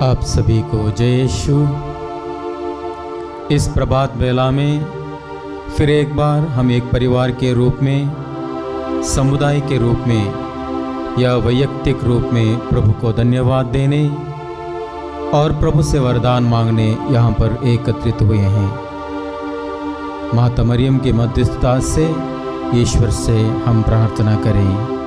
आप सभी को जय यीशु। इस प्रभात बेला में फिर एक बार हम एक परिवार के रूप में, समुदाय के रूप में या वैयक्तिक रूप में प्रभु को धन्यवाद देने और प्रभु से वरदान मांगने यहाँ पर एकत्रित हुए हैं। माता मरियम की मध्यस्थता से ईश्वर से हम प्रार्थना करें।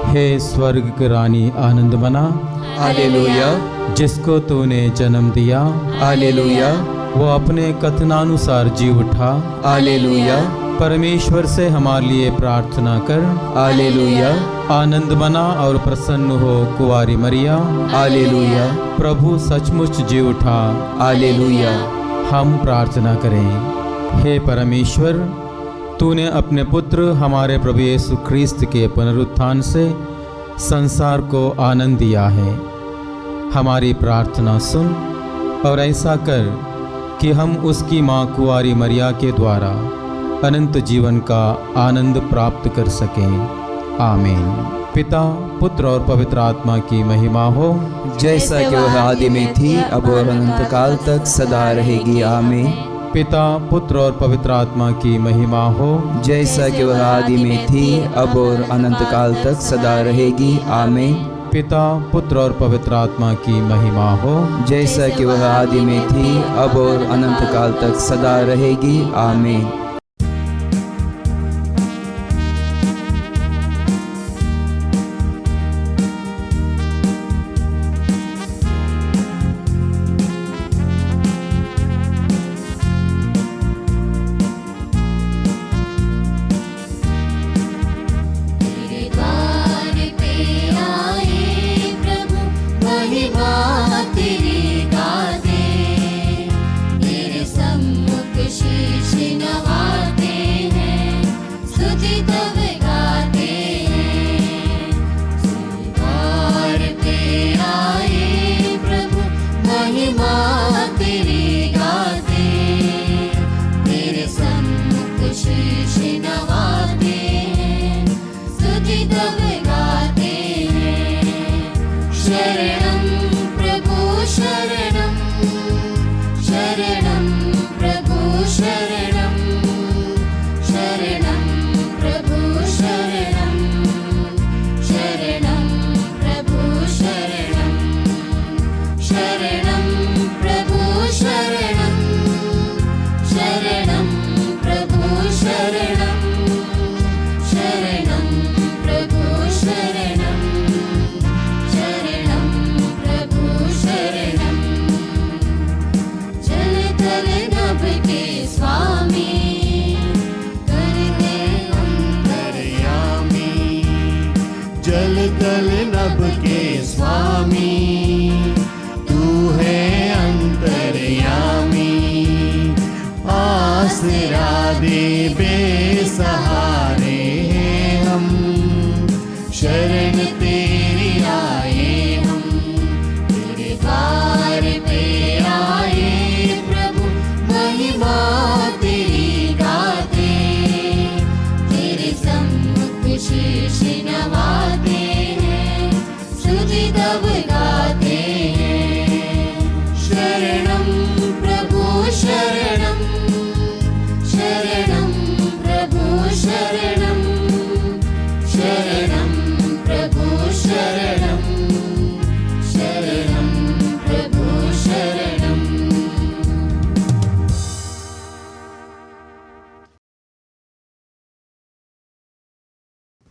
हे स्वर्ग की रानी आनंद बना, हालेलुया, जिसको तूने जन्म दिया, हालेलुया, वो अपने कथनानुसार जी उठा। हालेलुया, परमेश्वर से हमारे लिए प्रार्थना कर। हालेलुया, आनंद बना और प्रसन्न हो कुंवारी मरिया। हालेलुया, प्रभु सचमुच जी उठा। हालेलुया। हम प्रार्थना करें। हे परमेश्वर, तूने अपने पुत्र हमारे प्रभु यीशु ख्रीस्त के पुनरुत्थान से संसार को आनंद दिया है। हमारी प्रार्थना सुन और ऐसा कर कि हम उसकी माँ कुंवारी मरिया के द्वारा अनंत जीवन का आनंद प्राप्त कर सकें। आमीन। पिता, पुत्र और पवित्र आत्मा की महिमा हो, जैसा कि वह आदि में थी, अब और अनंत काल तक सदा रहेगी। आमीन। पिता, पुत्र और पवित्र आत्मा की महिमा हो, जैसा कि वह आदि में थी, अब और अनंत काल तक सदा रहेगी। आमीन। पिता, पुत्र और पवित्र आत्मा की महिमा हो, जैसा कि वह आदि में थी, अब और अनंत काल तक सदा रहेगी। आमीन।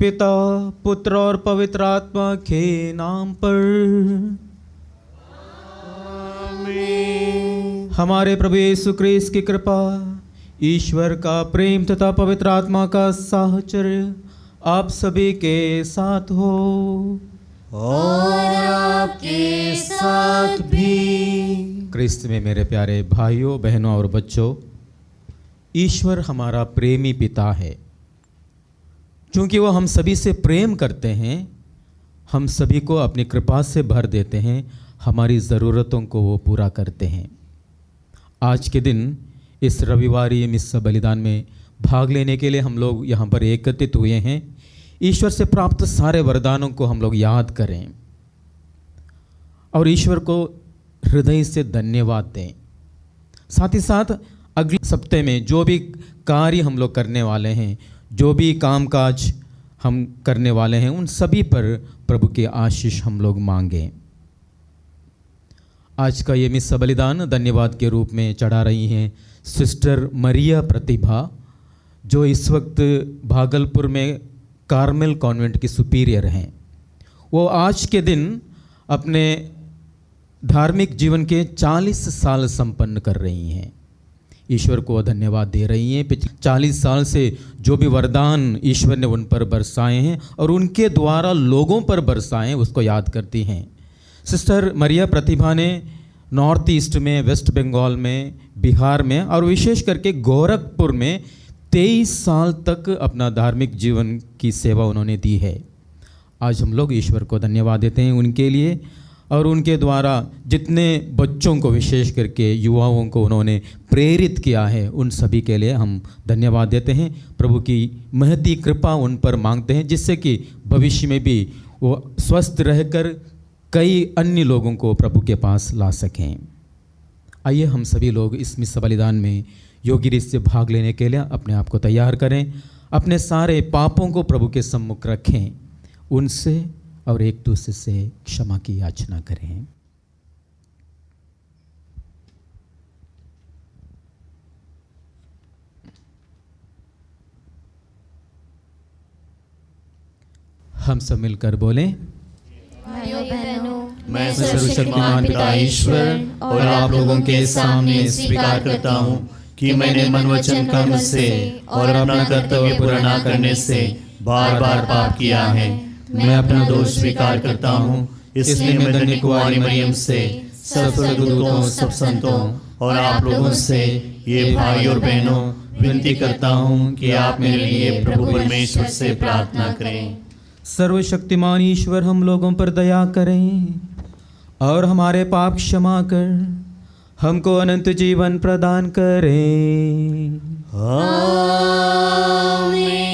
पिता, पुत्र और पवित्र आत्मा के नाम पर आमीन। हमारे प्रभु यीशु ख्रीस्त की कृपा, ईश्वर का प्रेम तथा पवित्र आत्मा का साहचर्य आप सभी के साथ हो और आपके साथ भी। ख्रीस्त में मेरे प्यारे भाइयों, बहनों और बच्चों, ईश्वर हमारा प्रेमी पिता है। क्योंकि वो हम सभी से प्रेम करते हैं, हम सभी को अपनी कृपा से भर देते हैं, हमारी ज़रूरतों को वो पूरा करते हैं। आज के दिन इस रविवारी मिस्सा बलिदान में भाग लेने के लिए हम लोग यहाँ पर एकत्रित हुए हैं। ईश्वर से प्राप्त सारे वरदानों को हम लोग याद करें। और ईश्वर को हृदय से धन्यवाद दें। साथ ही साथ अगले सप्ताह में जो भी कार्य हम लोग करने वाले हैं, जो भी कामकाज हम करने वाले हैं, उन सभी पर प्रभु की आशीष हम लोग मांगें। आज का ये मिस्सा बलिदान धन्यवाद के रूप में चढ़ा रही हैं सिस्टर मरिया प्रतिभा, जो इस वक्त भागलपुर में कार्मेल कॉन्वेंट की सुपीरियर हैं। वो आज के दिन अपने धार्मिक जीवन के 40 साल संपन्न कर रही हैं। ईश्वर को धन्यवाद दे रही हैं। पिछले 40 साल से जो भी वरदान ईश्वर ने उन पर बरसाए हैं और उनके द्वारा लोगों पर बरसाए हैं, उसको याद करती हैं। सिस्टर मरिया प्रतिभा ने नॉर्थ ईस्ट में, वेस्ट बंगाल में, बिहार में और विशेष करके गोरखपुर में 23 साल तक अपना धार्मिक जीवन की सेवा उन्होंने दी है। आज हम लोग ईश्वर को धन्यवाद देते हैं उनके लिए, और उनके द्वारा जितने बच्चों को, विशेष करके युवाओं को उन्होंने प्रेरित किया है, उन सभी के लिए हम धन्यवाद देते हैं। प्रभु की महती कृपा उन पर मांगते हैं, जिससे कि भविष्य में भी वो स्वस्थ रहकर कई अन्य लोगों को प्रभु के पास ला सकें। आइए हम सभी लोग इस मिस्सा बलिदान में योग्य रीति से भाग लेने के लिए अपने आप को तैयार करें। अपने सारे पापों को प्रभु के सम्मुख रखें, उनसे और एक दूसरे से क्षमा की याचना करें। हम सब मिलकर बोलें। भाइयों बहनों, मैं सर्वशक्तिमान पिता ईश्वर और आप लोगों के सामने स्वीकार करता हूँ कि मैंने मन वचन कर्म से और अपना कर्तव्य पूरा न करने से बार बार पाप किया है। मैं अपना दोष स्वीकार करता हूँ। इसलिए मैं धन्य कुंवारी मरियम से, सब स्वर्गदूतों, सब संतों और आप लोगों से, ये भाई और बहनों, विनती करता हूँ कि आप मेरे लिए प्रभु परमेश्वर से प्रार्थना करें। सर्वशक्तिमान ईश्वर हम लोगों पर दया करें और हमारे पाप क्षमा कर हमको अनंत जीवन प्रदान करें। आमीन।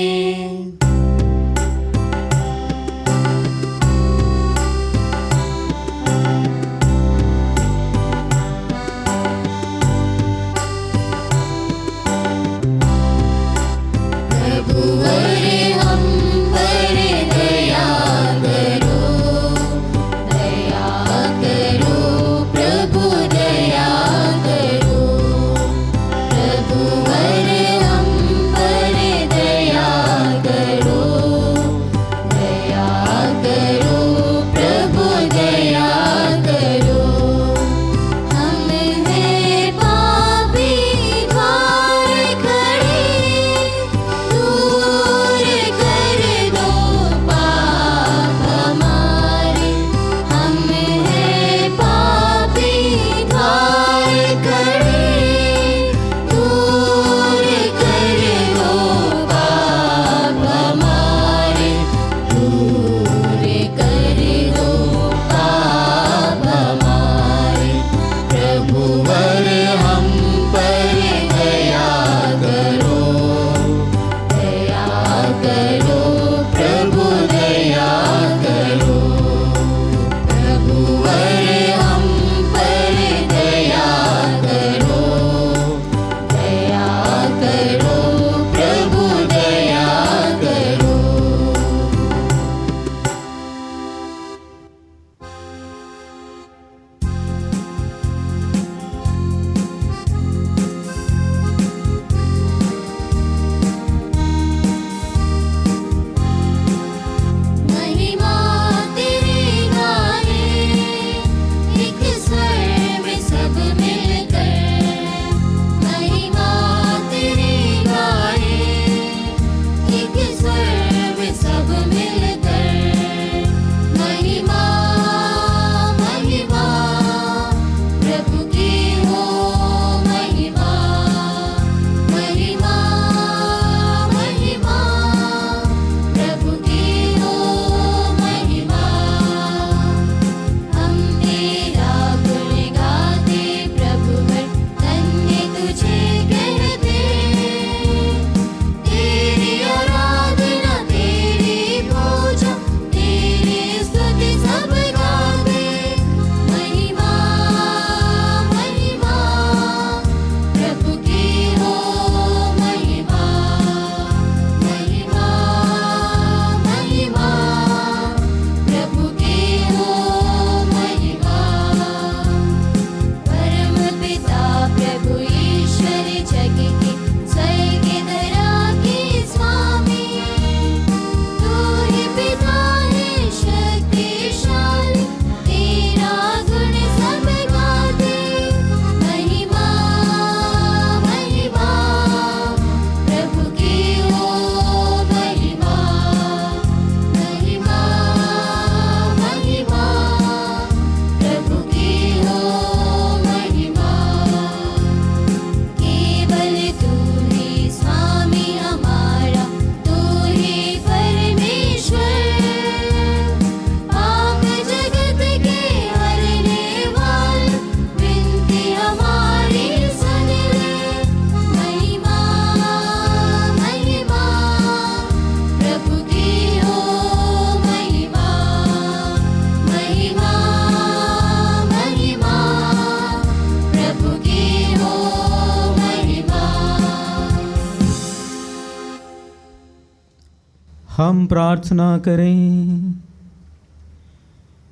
हम प्रार्थना करें।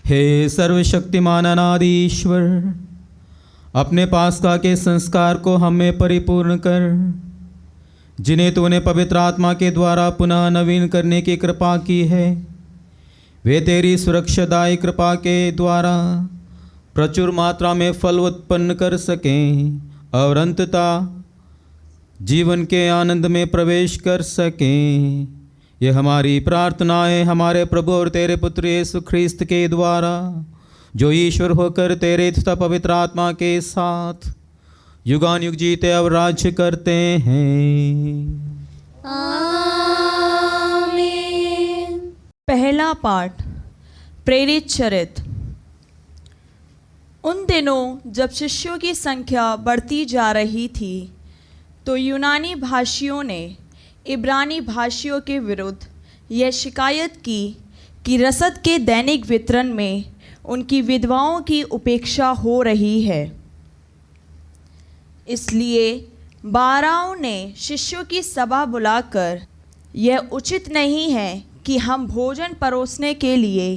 हे सर्वशक्तिमान अनादि ईश्वर, अपने पास्का के संस्कार को हम में परिपूर्ण कर, जिन्हें तूने पवित्र आत्मा के द्वारा पुनः नवीन करने की कृपा की है, वे तेरी सुरक्षादायी कृपा के द्वारा प्रचुर मात्रा में फल उत्पन्न कर सकें और अंततः जीवन के आनंद में प्रवेश कर सकें। यह हमारी प्रार्थना है हमारे प्रभु और तेरे पुत्र यीशु ख्रीस्त के द्वारा, जो ईश्वर होकर तेरे तथा पवित्र आत्मा के साथ युगानुयुग जीते और राज्य करते हैं। आमीन। पहला पाठ, प्रेरित चरित्र। उन दिनों जब शिष्यों की संख्या बढ़ती जा रही थी, तो यूनानी भाषियों ने इब्रानी भाषियों के विरुद्ध यह शिकायत की कि रसद के दैनिक वितरण में उनकी विधवाओं की उपेक्षा हो रही है। इसलिए बाराओं ने शिष्यों की सभा बुलाकर, यह उचित नहीं है कि हम भोजन परोसने के लिए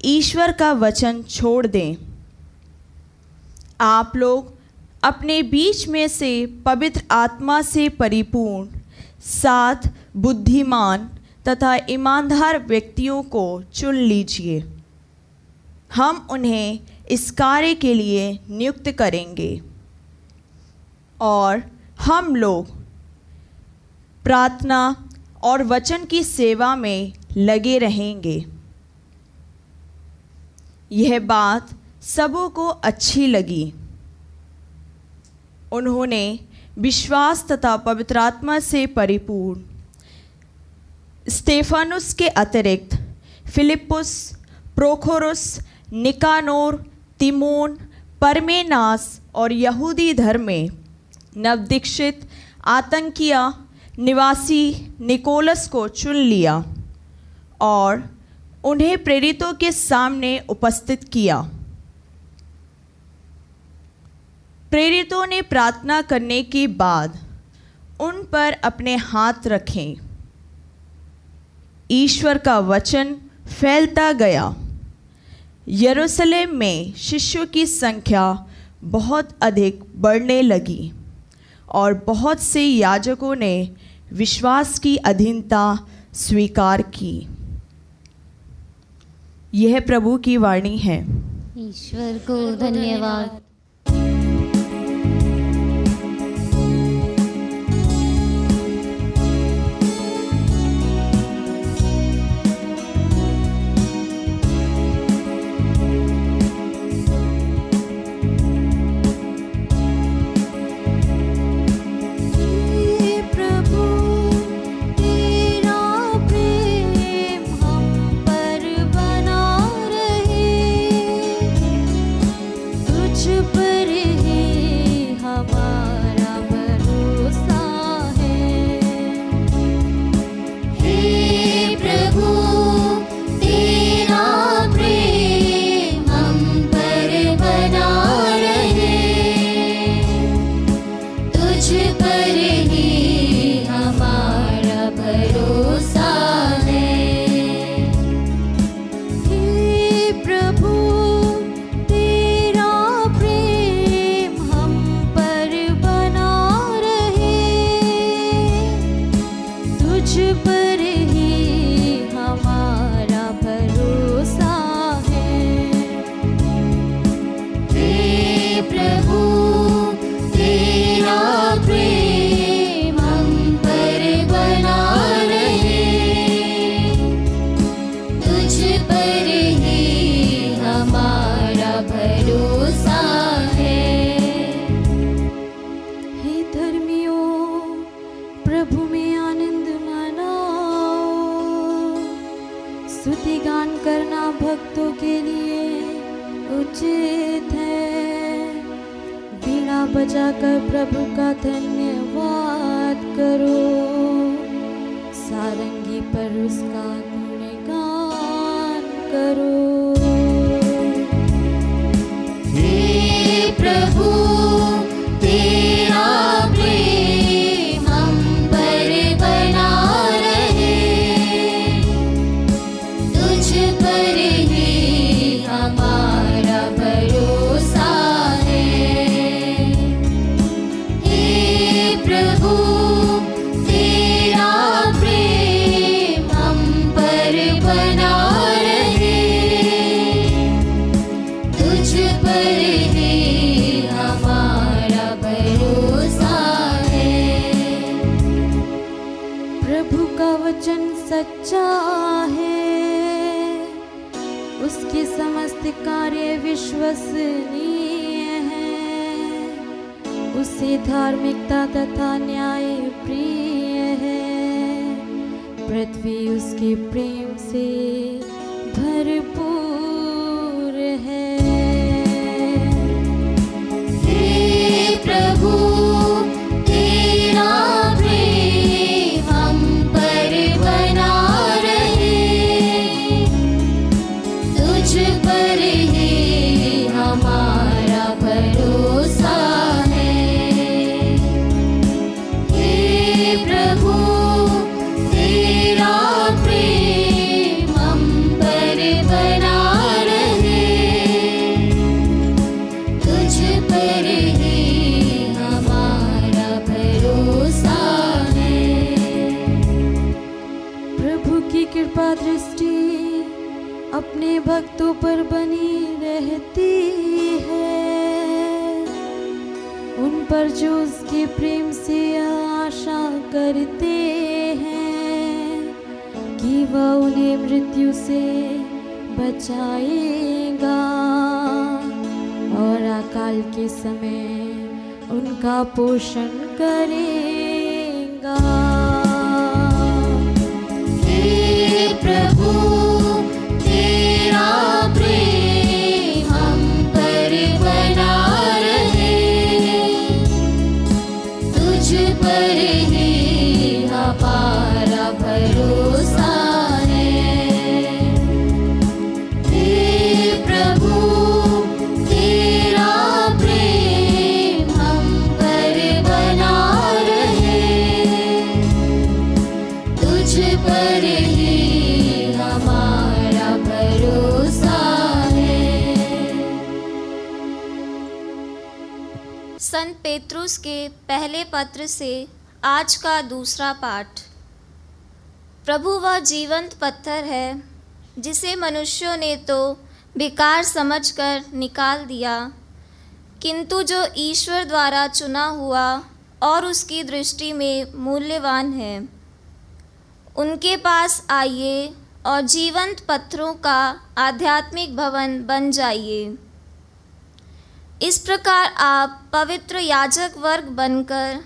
ईश्वर का वचन छोड़ दें। आप लोग अपने बीच में से पवित्र आत्मा से परिपूर्ण 7 बुद्धिमान तथा ईमानदार व्यक्तियों को चुन लीजिए। हम उन्हें इस कार्य के लिए नियुक्त करेंगे और हम लोग प्रार्थना और वचन की सेवा में लगे रहेंगे। यह बात सबों को अच्छी लगी। उन्होंने विश्वास तथा पवित्र आत्मा से परिपूर्ण स्तेफानुस के अतिरिक्त फिलिप्पुस, प्रोखोरुस, निकानोर, तिमोन, परमेनास और यहूदी धर्म में नवदीक्षित आतंकिया निवासी निकोलस को चुन लिया और उन्हें प्रेरितों के सामने उपस्थित किया। प्रेरितों ने प्रार्थना करने के बाद उन पर अपने हाथ रखे। ईश्वर का वचन फैलता गया। यरूशलेम में शिष्यों की संख्या बहुत अधिक बढ़ने लगी और बहुत से याजकों ने विश्वास की अधीनता स्वीकार की। यह प्रभु की वाणी है। ईश्वर को धन्यवाद। स्तुति गान करना भक्तों के लिए उचित है। वीणा बजाकर प्रभु का धन्यवाद करो, सारंगी पर उसका गुणगान करो। हे प्रभु तेरा प्रेम हम पर बना रहे, समस्त कार्य विश्वसनीय है। उसे धार्मिकता तथा न्याय प्रिय है। पृथ्वी उसके प्रेम से भरपूर है। हे प्रभु तेरा प्रेम हम पर बना रहे, तुझ पर ही हमारा भरोसा है। हे प्रभु तेरा प्रेम हम पर बना रहे, तुझ पर ही हमारा भरोसा है। प्रभु की कृपा दृष्टि अपने भक्तों पर बनी रहती है, उन पर जो उसके प्रेम से आशा करते हैं कि वह उन्हें मृत्यु से बचाएगा और अकाल के समय उनका पोषण करेगा। हे प्रभु तेरा प्रेम हम पर बना रहे, तुझ पर ही हमारा भरोसा है। हे प्रभु तेरा प्रेम हम पर बना रहे, तुझ पर ही हमारा भरोसा है। संत पेत्रुस के पहले पत्र से आज का दूसरा पाठ। प्रभु वह जीवंत पत्थर है जिसे मनुष्यों ने तो बेकार समझकर निकाल दिया, किंतु जो ईश्वर द्वारा चुना हुआ और उसकी दृष्टि में मूल्यवान है, उनके पास आइए और जीवंत पत्थरों का आध्यात्मिक भवन बन जाइए। इस प्रकार आप पवित्र याजक वर्ग बनकर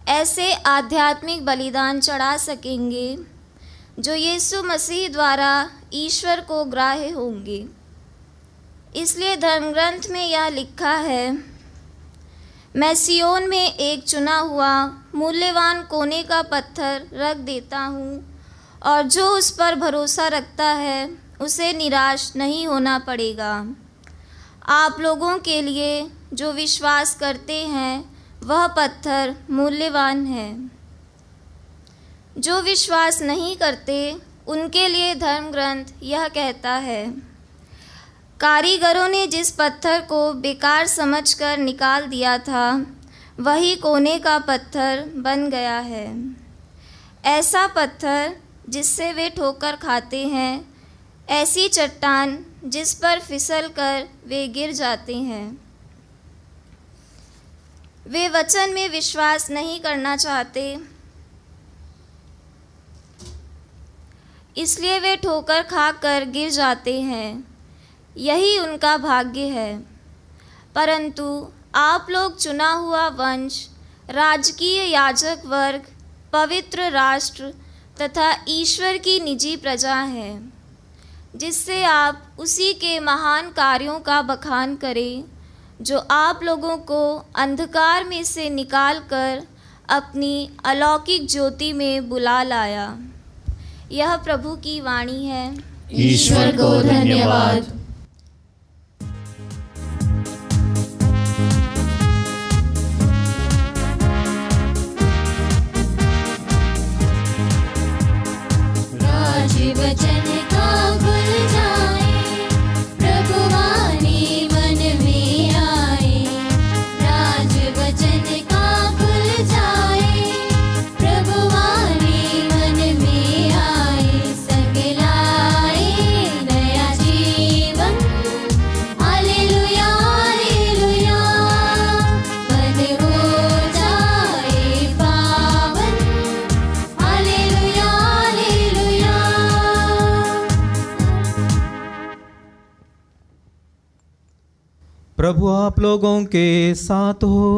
ऐसे आध्यात्मिक बलिदान चढ़ा सकेंगे जो यीशु मसीह द्वारा ईश्वर को ग्राह्य होंगे। इसलिए धर्मग्रंथ में यह लिखा है, मैं सियोन में एक चुना हुआ मूल्यवान कोने का पत्थर रख देता हूँ, और जो उस पर भरोसा रखता है उसे निराश नहीं होना पड़ेगा। आप लोगों के लिए जो विश्वास करते हैं वह पत्थर मूल्यवान है। जो विश्वास नहीं करते उनके लिए धर्मग्रंथ यह कहता है, कारीगरों ने जिस पत्थर को बेकार समझकर निकाल दिया था वही कोने का पत्थर बन गया है। ऐसा पत्थर जिससे वे ठोकर खाते हैं, ऐसी चट्टान जिस पर फिसल कर वे गिर जाते हैं। वे वचन में विश्वास नहीं करना चाहते, इसलिए वे ठोकर खाकर गिर जाते हैं। यही उनका भाग्य है। परंतु आप लोग चुना हुआ वंश, राजकीय याजक वर्ग, पवित्र राष्ट्र तथा ईश्वर की निजी प्रजा हैं, जिससे आप उसी के महान कार्यों का बखान करें जो आप लोगों को अंधकार में से निकालकर अपनी अलौकिक ज्योति में बुला लाया। यह प्रभु की वाणी है। ईश्वर को धन्यवाद। वचन का खुल जाए, प्रभु वाणी मन में आए। राज वचन का खुल जाए, प्रभु वाणी मन में आए। संग लाए नया जीवन प्रभु आप लोगों के साथ हो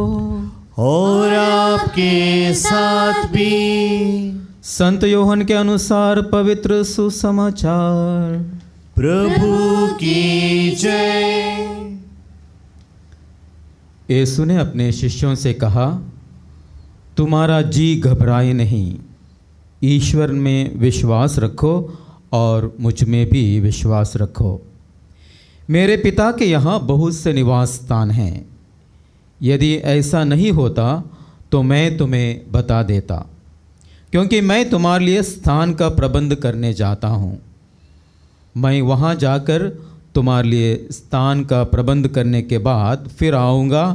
और आपके साथ भी। संत योहन के अनुसार पवित्र सुसमाचार। प्रभु की जय। यीशु ने अपने शिष्यों से कहा, तुम्हारा जी घबराए नहीं, ईश्वर में विश्वास रखो और मुझ में भी विश्वास रखो। मेरे पिता के यहाँ बहुत से निवास स्थान हैं, यदि ऐसा नहीं होता तो मैं तुम्हें बता देता, क्योंकि मैं तुम्हारे लिए स्थान का प्रबंध करने जाता हूँ। मैं वहाँ जाकर तुम्हारे लिए स्थान का प्रबंध करने के बाद फिर आऊँगा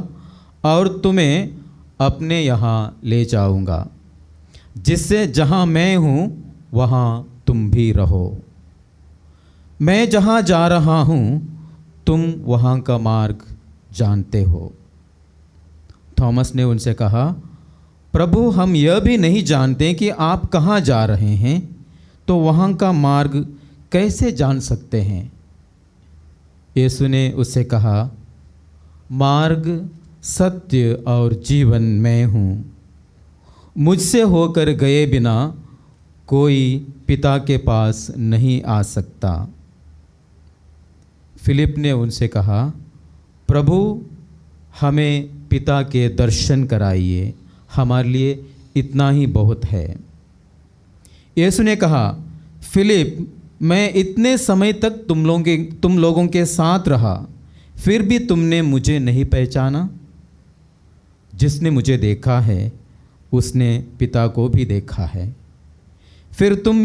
और तुम्हें अपने यहाँ ले जाऊँगा, जिससे जहाँ मैं हूँ वहाँ तुम भी रहो। मैं जहाँ जा रहा हूँ तुम वहाँ का मार्ग जानते हो। थॉमस ने उनसे कहा, प्रभु हम यह भी नहीं जानते कि आप कहाँ जा रहे हैं, तो वहाँ का मार्ग कैसे जान सकते हैं? यीशु ने उससे कहा, मार्ग, सत्य और जीवन मैं हूँ। मुझसे होकर गए बिना कोई पिता के पास नहीं आ सकता। फिलिप ने उनसे कहा, प्रभु हमें पिता के दर्शन कराइए, हमारे लिए इतना ही बहुत है। यीशु ने कहा, फिलिप मैं इतने समय तक तुम लोगों के साथ रहा, फिर भी तुमने मुझे नहीं पहचाना? जिसने मुझे देखा है उसने पिता को भी देखा है। फिर तुम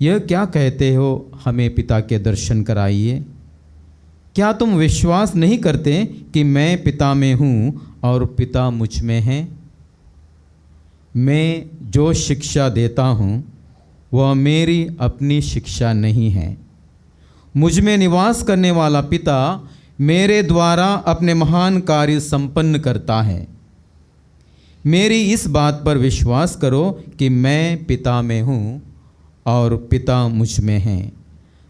यह क्या कहते हो, हमें पिता के दर्शन कराइए? क्या तुम विश्वास नहीं करते कि मैं पिता में हूँ और पिता मुझ में है? मैं जो शिक्षा देता हूँ वह मेरी अपनी शिक्षा नहीं है। मुझ में निवास करने वाला पिता मेरे द्वारा अपने महान कार्य संपन्न करता है। मेरी इस बात पर विश्वास करो कि मैं पिता में हूँ और पिता मुझ में है,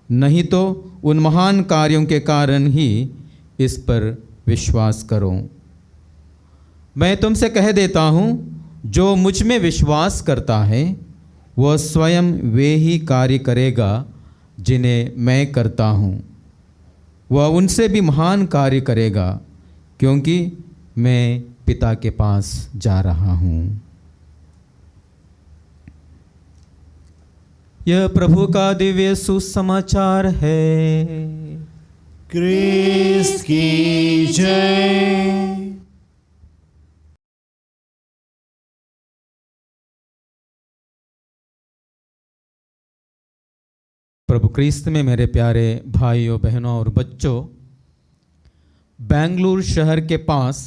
नहीं तो उन महान कार्यों के कारण ही इस पर विश्वास करो। मैं तुमसे कह देता हूँ, जो मुझ में विश्वास करता है वह स्वयं वे ही कार्य करेगा जिन्हें मैं करता हूँ। वह उनसे भी महान कार्य करेगा, क्योंकि मैं पिता के पास जा रहा हूँ। यह प्रभु का दिव्य सुसमाचार है। क्रिस्त की जय। प्रभु क्रिस्त में मेरे प्यारे भाइयों, बहनों और बच्चों, बेंगलुरु शहर के पास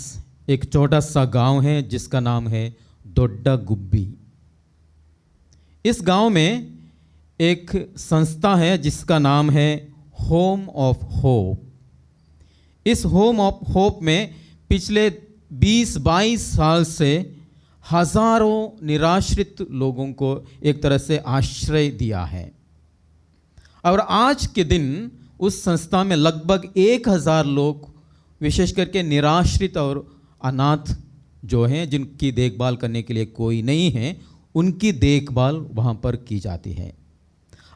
एक छोटा सा गांव है जिसका नाम है दोड्डा गुब्बी। इस गांव में एक संस्था है जिसका नाम है होम ऑफ होप। इस होम ऑफ होप में पिछले 20-22 साल से हजारों निराश्रित लोगों को एक तरह से आश्रय दिया है। और आज के दिन उस संस्था में लगभग 1000 लोग, विशेष करके निराश्रित और अनाथ जो हैं, जिनकी देखभाल करने के लिए कोई नहीं है, उनकी देखभाल वहाँ पर की जाती है।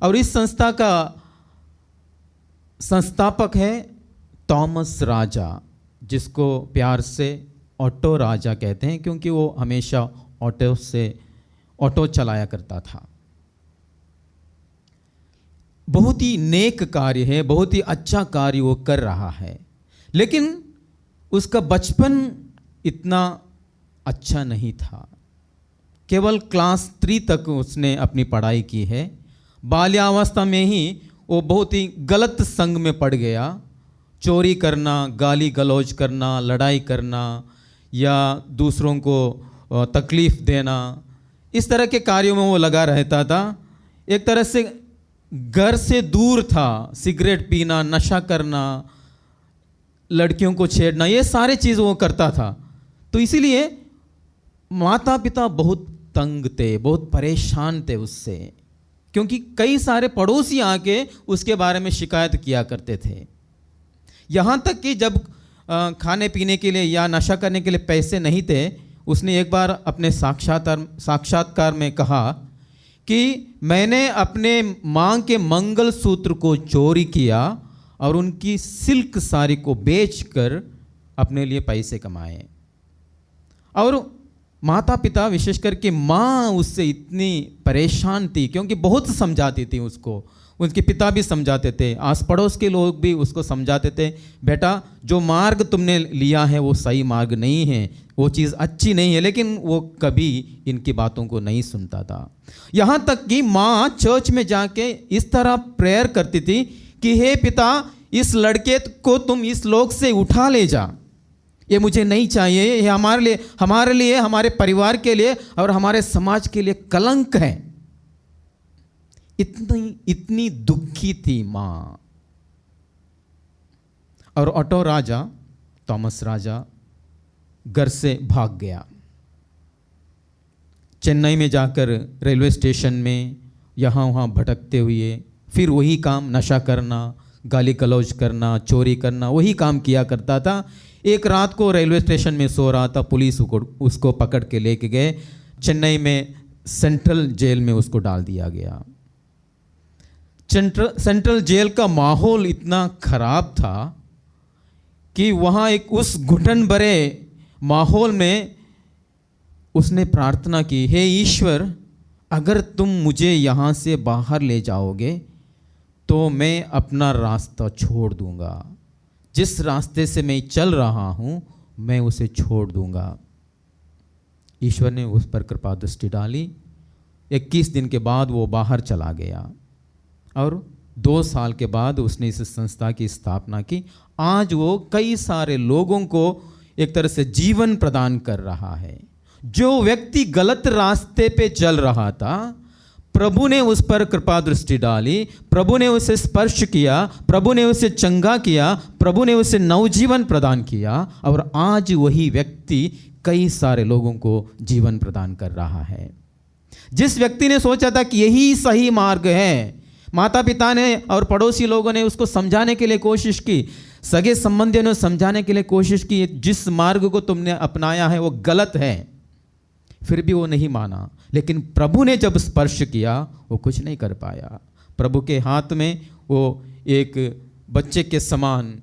और इस संस्था का संस्थापक है थॉमस राजा, जिसको प्यार से ऑटो राजा कहते हैं, क्योंकि वो हमेशा ऑटो चलाया करता था। बहुत ही नेक कार्य है, बहुत ही अच्छा कार्य वो कर रहा है, लेकिन उसका बचपन इतना अच्छा नहीं था। केवल क्लास 3 तक उसने अपनी पढ़ाई की है। बाल्यावस्था में ही वो बहुत ही गलत संग में पड़ गया। चोरी करना, गाली गलौज करना, लड़ाई करना या दूसरों को तकलीफ़ देना, इस तरह के कार्यों में वो लगा रहता था। एक तरह से घर से दूर था। सिगरेट पीना, नशा करना, लड़कियों को छेड़ना, ये सारे चीज़ वो करता था। तो इसीलिए माता पिता बहुत तंग थे, बहुत परेशान थे उससे, क्योंकि कई सारे पड़ोसी आके उसके बारे में शिकायत किया करते थे। यहाँ तक कि जब खाने पीने के लिए या नशा करने के लिए पैसे नहीं थे, उसने एक बार अपने साक्षात्कार में कहा कि मैंने अपने माँ के मंगलसूत्र को चोरी किया और उनकी सिल्क साड़ी को बेचकर अपने लिए पैसे कमाए। और माता पिता विशेष करके माँ उससे इतनी परेशान थी, क्योंकि बहुत समझाती थी उसको, उसके पिता भी समझाते थे, आस पड़ोस के लोग भी उसको समझाते थे, बेटा जो मार्ग तुमने लिया है वो सही मार्ग नहीं है, वो चीज़ अच्छी नहीं है। लेकिन वो कभी इनकी बातों को नहीं सुनता था। यहाँ तक कि माँ चर्च में जाके इस तरह प्रेयर करती थी कि हे पिता, इस लड़के को तुम इस लोक से उठा ले जा, ये मुझे नहीं चाहिए, ये हमारे लिए हमारे परिवार के लिए और हमारे समाज के लिए कलंक है। इतनी दुखी थी माँ। और ऑटो राजा, थॉमस राजा घर से भाग गया। चेन्नई में जाकर रेलवे स्टेशन में यहाँ वहाँ भटकते हुए फिर वही काम, नशा करना, गाली गलौज करना, चोरी करना, वही काम किया करता था। एक रात को रेलवे स्टेशन में सो रहा था, पुलिस उसको पकड़ के लेके गए, चेन्नई में सेंट्रल जेल में उसको डाल दिया गया। सेंट्रल जेल का माहौल इतना खराब था कि वहाँ एक उस घुटन भरे माहौल में उसने प्रार्थना की, हे ईश्वर, अगर तुम मुझे यहाँ से बाहर ले जाओगे तो मैं अपना रास्ता छोड़ दूंगा, जिस रास्ते से मैं चल रहा हूँ मैं उसे छोड़ दूंगा। ईश्वर ने उस पर कृपा दृष्टि डाली। 21 दिन के बाद वो बाहर चला गया और 2 साल के बाद उसने इस संस्था की स्थापना की। आज वो कई सारे लोगों को एक तरह से जीवन प्रदान कर रहा है। जो व्यक्ति गलत रास्ते पे चल रहा था, प्रभु ने उस पर कृपा दृष्टि डाली, प्रभु ने उसे स्पर्श किया, प्रभु ने उसे चंगा किया, प्रभु ने उसे नवजीवन प्रदान किया और आज वही व्यक्ति कई सारे लोगों को जीवन प्रदान कर रहा है। जिस व्यक्ति ने सोचा था कि यही सही मार्ग है, माता पिता ने और पड़ोसी लोगों ने उसको समझाने के लिए कोशिश की, सगे संबंधियों ने समझाने के लिए कोशिश की, जिस मार्ग को तुमने अपनाया है वो गलत है, फिर भी वो नहीं माना। लेकिन प्रभु ने जब स्पर्श किया वो कुछ नहीं कर पाया। प्रभु के हाथ में वो एक बच्चे के समान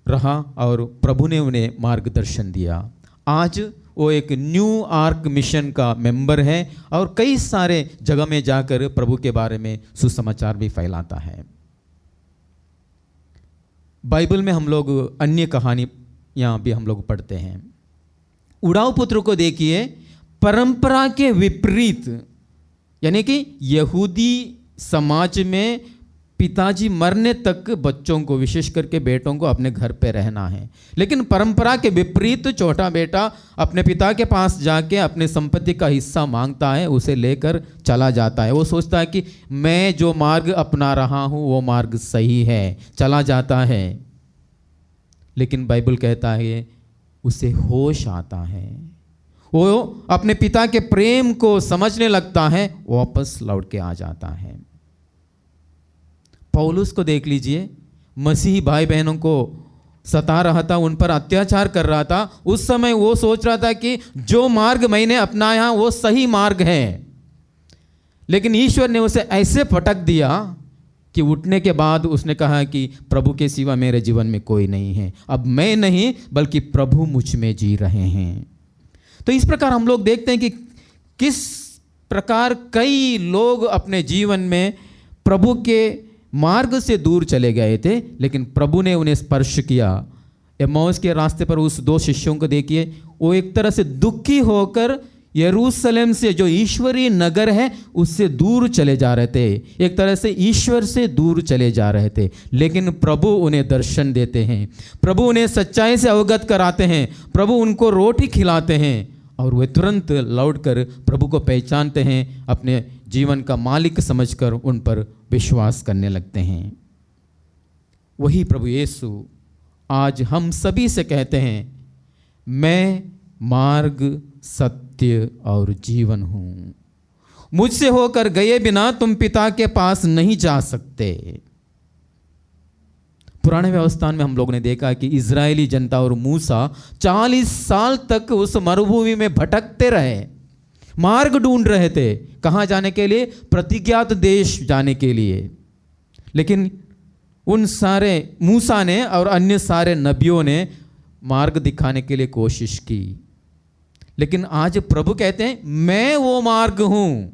रहा और प्रभु ने उन्हें मार्गदर्शन दिया। आज वो एक न्यू आर्क मिशन का मेंबर है और कई सारे जगह में जाकर प्रभु के बारे में सुसमाचार भी फैलाता है। बाइबल में हम लोग अन्य कहानियाँ भी हम लोग पढ़ते हैं। उड़ाऊ पुत्र को देखिए, परंपरा के विपरीत, यानी कि यहूदी समाज में पिताजी मरने तक बच्चों को, विशेष करके बेटों को, अपने घर पे रहना है। लेकिन परंपरा के विपरीत छोटा बेटा अपने पिता के पास जाके अपने संपत्ति का हिस्सा मांगता है, उसे लेकर चला जाता है। वो सोचता है कि मैं जो मार्ग अपना रहा हूँ वो मार्ग सही है, चला जाता है। लेकिन बाइबल कहता है उसे होश आता है, वो अपने पिता के प्रेम को समझने लगता है, वापस लौट के आ जाता है। पौलुस को देख लीजिए, मसीही भाई बहनों को सता रहा था, उन पर अत्याचार कर रहा था। उस समय वो सोच रहा था कि जो मार्ग मैंने अपनाया वो सही मार्ग है, लेकिन ईश्वर ने उसे ऐसे फटक दिया कि उठने के बाद उसने कहा कि प्रभु के सिवा मेरे जीवन में कोई नहीं है, अब मैं नहीं बल्कि प्रभु मुझ में जी रहे हैं। तो इस प्रकार हम लोग देखते हैं कि किस प्रकार कई लोग अपने जीवन में प्रभु के मार्ग से दूर चले गए थे, लेकिन प्रभु ने उन्हें स्पर्श किया। एम्माउस के रास्ते पर उस 2 शिष्यों को देखिए, वो एक तरह से दुखी होकर यरूशलेम से, जो ईश्वरीय नगर है, उससे दूर चले जा रहे थे, एक तरह से ईश्वर से दूर चले जा रहे थे। लेकिन प्रभु उन्हें दर्शन देते हैं, प्रभु उन्हें सच्चाई से अवगत कराते हैं, प्रभु उनको रोटी खिलाते हैं और वे तुरंत लौटकर प्रभु को पहचानते हैं, अपने जीवन का मालिक समझकर उन पर विश्वास करने लगते हैं। वही प्रभु यीशु आज हम सभी से कहते हैं, मैं मार्ग, सत्य और जीवन हूँ, मुझसे होकर गए बिना तुम पिता के पास नहीं जा सकते। पुराने व्यवस्था में हम लोग ने देखा कि इजरायली जनता और मूसा 40 साल तक उस मरुभूमि में भटकते रहे, मार्ग ढूंढ रहे थे कहाँ जाने के लिए, प्रतिज्ञात देश जाने के लिए। लेकिन उन सारे मूसा ने और अन्य सारे नबियों ने मार्ग दिखाने के लिए कोशिश की, लेकिन आज प्रभु कहते हैं मैं वो मार्ग हूं,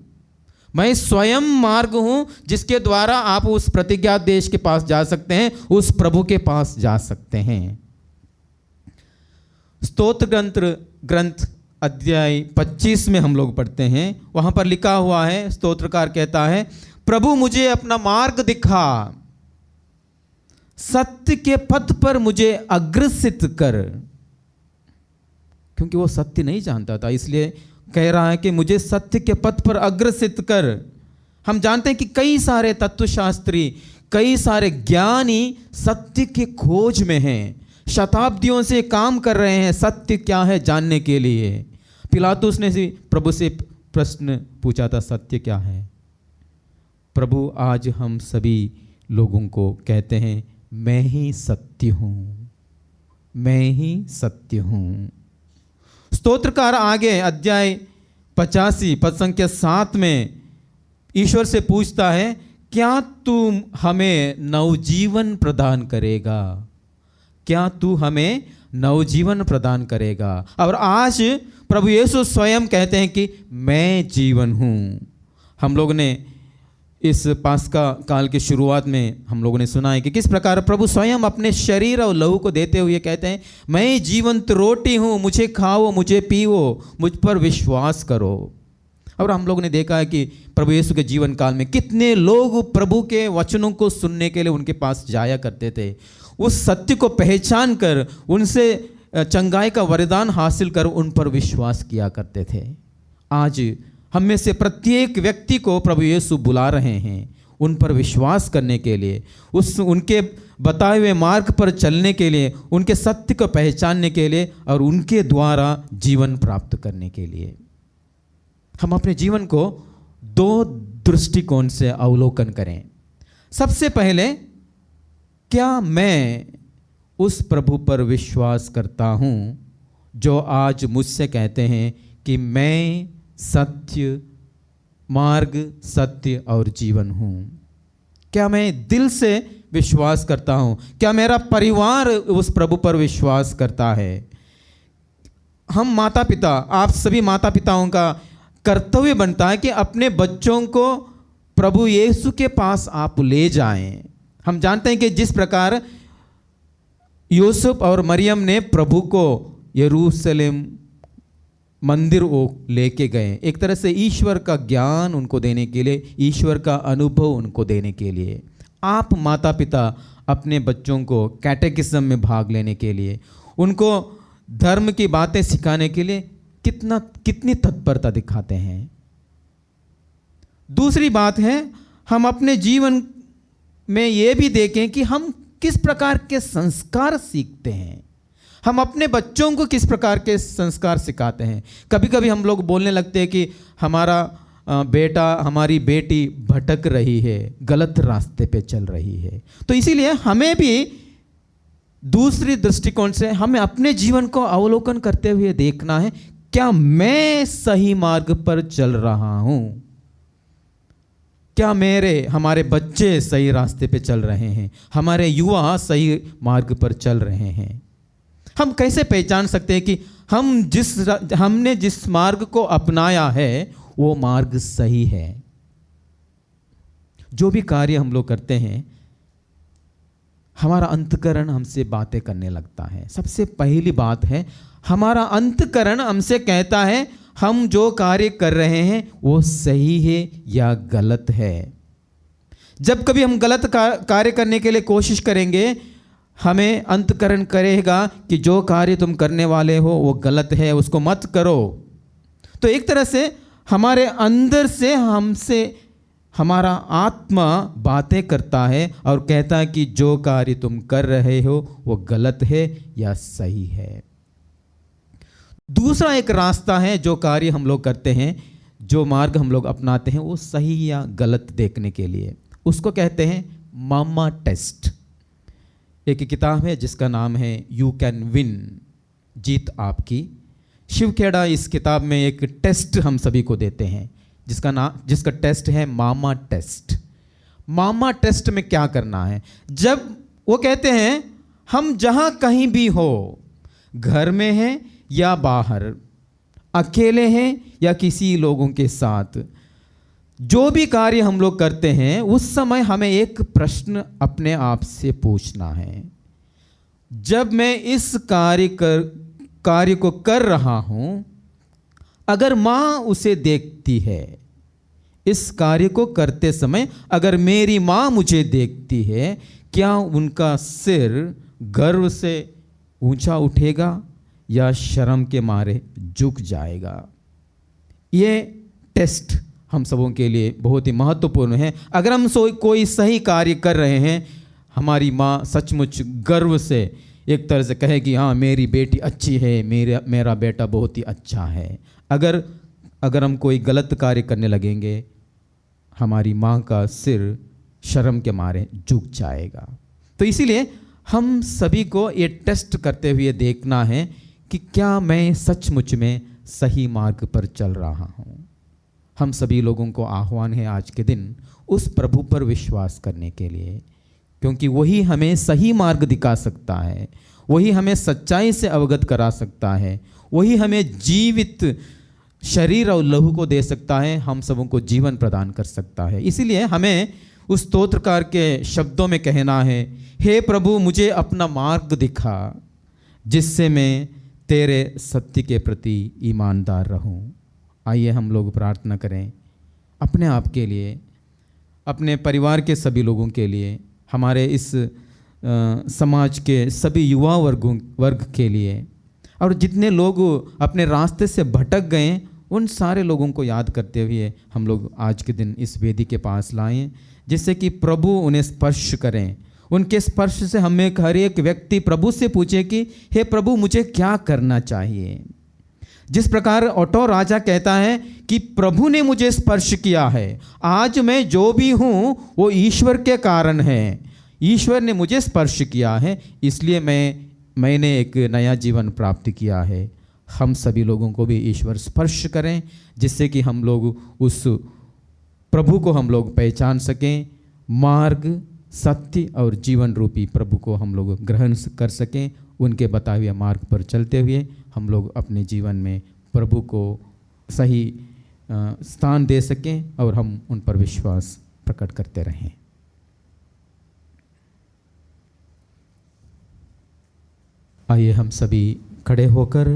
मैं स्वयं मार्ग हूं जिसके द्वारा आप उस प्रतिज्ञात देश के पास जा सकते हैं, उस प्रभु के पास जा सकते हैं। स्तोत्र ग्रंथ अध्याय 25 में हम लोग पढ़ते हैं, वहां पर लिखा हुआ है, स्तोत्रकार कहता है, प्रभु मुझे अपना मार्ग दिखा, सत्य के पथ पर मुझे अग्रसित कर। क्योंकि वो सत्य नहीं जानता था, इसलिए कह रहा है कि मुझे सत्य के पथ पर अग्रसित कर। हम जानते हैं कि कई सारे तत्वशास्त्री, कई सारे ज्ञानी सत्य की खोज में हैं, शताब्दियों से काम कर रहे हैं सत्य क्या है जानने के लिए। पिलातुस ने प्रभु से प्रश्न पूछा था, सत्य क्या है? प्रभु आज हम सभी लोगों को कहते हैं, मैं ही सत्य हूं, मैं ही सत्य हूं। स्तोत्रकार आगे अध्याय 85 पद संख्या 7 में ईश्वर से पूछता है, क्या तू हमें नवजीवन प्रदान करेगा? क्या तू हमें नवजीवन प्रदान करेगा? और आज प्रभु यीशु स्वयं कहते हैं कि मैं जीवन हूं। हम लोग ने इस पास्का काल की शुरुआत में हम लोगों ने सुना है कि किस प्रकार प्रभु स्वयं अपने शरीर और लहू को देते हुए कहते हैं, मैं जीवंत रोटी हूँ, मुझे खाओ, मुझे पीओ, मुझ पर विश्वास करो। और हम लोग ने देखा है कि प्रभु यीशु के जीवन काल में कितने लोग प्रभु के वचनों को सुनने के लिए उनके पास जाया करते थे, उस सत्य को पहचान कर उनसे चंगाई का वरदान हासिल कर उन पर विश्वास किया करते थे। आज हम में से प्रत्येक व्यक्ति को प्रभु यीशु बुला रहे हैं उन पर विश्वास करने के लिए, उनके बताए हुए मार्ग पर चलने के लिए, उनके सत्य को पहचानने के लिए और उनके द्वारा जीवन प्राप्त करने के लिए। हम अपने जीवन को 2 दृष्टिकोण से अवलोकन करें। सबसे पहले, क्या मैं उस प्रभु पर विश्वास करता हूं जो आज मुझसे कहते हैं कि मैं सत्य, मार्ग, सत्य और जीवन हूं? क्या मैं दिल से विश्वास करता हूं? क्या मेरा परिवार उस प्रभु पर विश्वास करता है? हम माता पिता, आप सभी माता पिताओं का कर्तव्य बनता है कि अपने बच्चों को प्रभु यीशु के पास आप ले जाएं। हम जानते हैं कि जिस प्रकार यूसुफ और मरियम ने प्रभु को यरूशलेम मंदिर वो लेके गए, एक तरह से ईश्वर का ज्ञान उनको देने के लिए, ईश्वर का अनुभव उनको देने के लिए। आप माता पिता अपने बच्चों को कैटेकिज्म में भाग लेने के लिए, उनको धर्म की बातें सिखाने के लिए कितनी तत्परता दिखाते हैं। दूसरी बात है, हम अपने जीवन में ये भी देखें कि हम किस प्रकार के संस्कार सीखते हैं, हम अपने बच्चों को किस प्रकार के संस्कार सिखाते हैं। कभी कभी हम लोग बोलने लगते हैं कि हमारा बेटा, हमारी बेटी भटक रही है, गलत रास्ते पे चल रही है। तो इसीलिए हमें भी दूसरी दृष्टिकोण से हमें अपने जीवन को अवलोकन करते हुए देखना है, क्या मैं सही मार्ग पर चल रहा हूं? क्या हमारे बच्चे सही रास्ते पे चल रहे हैं? हमारे युवा सही मार्ग पर चल रहे हैं? हम कैसे पहचान सकते हैं कि हमने जिस मार्ग को अपनाया है वो मार्ग सही है? जो भी कार्य हम लोग करते हैं, हमारा अंतकरण हमसे बातें करने लगता है। सबसे पहली बात है, हमारा अंतकरण हमसे कहता है हम जो कार्य कर रहे हैं वो सही है या गलत है। जब कभी हम गलत कार्य करने के लिए कोशिश करेंगे, हमें अंतकरण करेगा कि जो कार्य तुम करने वाले हो वो गलत है, उसको मत करो। तो एक तरह से हमारे अंदर से हमसे हमारा आत्मा बातें करता है और कहता है कि जो कार्य तुम कर रहे हो वो गलत है या सही है। दूसरा एक रास्ता है, जो कार्य हम लोग करते हैं, जो मार्ग हम लोग अपनाते हैं वो सही या गलत देखने के लिए, उसको कहते हैं मामा टेस्ट। एक किताब है जिसका नाम है यू कैन विन, जीत आपकी। शिव खेड़ा इस किताब में एक टेस्ट हम सभी को देते हैं जिसका टेस्ट है मामा टेस्ट। मामा टेस्ट में क्या करना है? जब वो कहते हैं हम जहाँ कहीं भी हो, घर में हैं या बाहर, अकेले हैं या किसी लोगों के साथ, जो भी कार्य हम लोग करते हैं उस समय हमें एक प्रश्न अपने आप से पूछना है। जब मैं इस कार्य को कर रहा हूं, अगर माँ उसे देखती है, इस कार्य को करते समय अगर मेरी माँ मुझे देखती है, क्या उनका सिर गर्व से ऊंचा उठेगा या शर्म के मारे झुक जाएगा? ये टेस्ट हम सबों के लिए बहुत ही महत्वपूर्ण है। अगर हम कोई सही कार्य कर रहे हैं, हमारी माँ सचमुच गर्व से एक तरह से कहेगी हाँ मेरी बेटी अच्छी है, मेरा बेटा बहुत ही अच्छा है। अगर हम कोई गलत कार्य करने लगेंगे, हमारी माँ का सिर शर्म के मारे झुक जाएगा। तो इसीलिए हम सभी को ये टेस्ट करते हुए देखना है कि क्या मैं सचमुच में सही मार्ग पर चल रहा हूँ। हम सभी लोगों को आह्वान है आज के दिन उस प्रभु पर विश्वास करने के लिए, क्योंकि वही हमें सही मार्ग दिखा सकता है, वही हमें सच्चाई से अवगत करा सकता है, वही हमें जीवित शरीर और लहू को दे सकता है, हम सबों को जीवन प्रदान कर सकता है। इसीलिए हमें उस स्तोत्रकार के शब्दों में कहना है, हे प्रभु मुझे अपना मार्ग दिखा जिससे मैं तेरे सत्य के प्रति ईमानदार रहूं। आइए हम लोग प्रार्थना करें अपने आप के लिए, अपने परिवार के सभी लोगों के लिए, हमारे इस समाज के सभी युवा वर्ग के लिए, और जितने लोग अपने रास्ते से भटक गए उन सारे लोगों को याद करते हुए हम लोग आज के दिन इस वेदी के पास लाएं, जिससे कि प्रभु उन्हें स्पर्श करें। उनके स्पर्श से हमें हर एक व्यक्ति प्रभु से पूछे कि हे प्रभु मुझे क्या करना चाहिए। जिस प्रकार ऑटो राजा कहता है कि प्रभु ने मुझे स्पर्श किया है, आज मैं जो भी हूँ वो ईश्वर के कारण है, ईश्वर ने मुझे स्पर्श किया है, इसलिए मैंने एक नया जीवन प्राप्त किया है। हम सभी लोगों को भी ईश्वर स्पर्श करें, जिससे कि हम लोग उस प्रभु को हम लोग पहचान सकें, मार्ग सत्य और जीवन रूपी प्रभु को हम लोग ग्रहण कर सकें। उनके बताए हुए मार्ग पर चलते हुए हम लोग अपने जीवन में प्रभु को सही स्थान दे सकें और हम उन पर विश्वास प्रकट करते रहें। आइए हम सभी खड़े होकर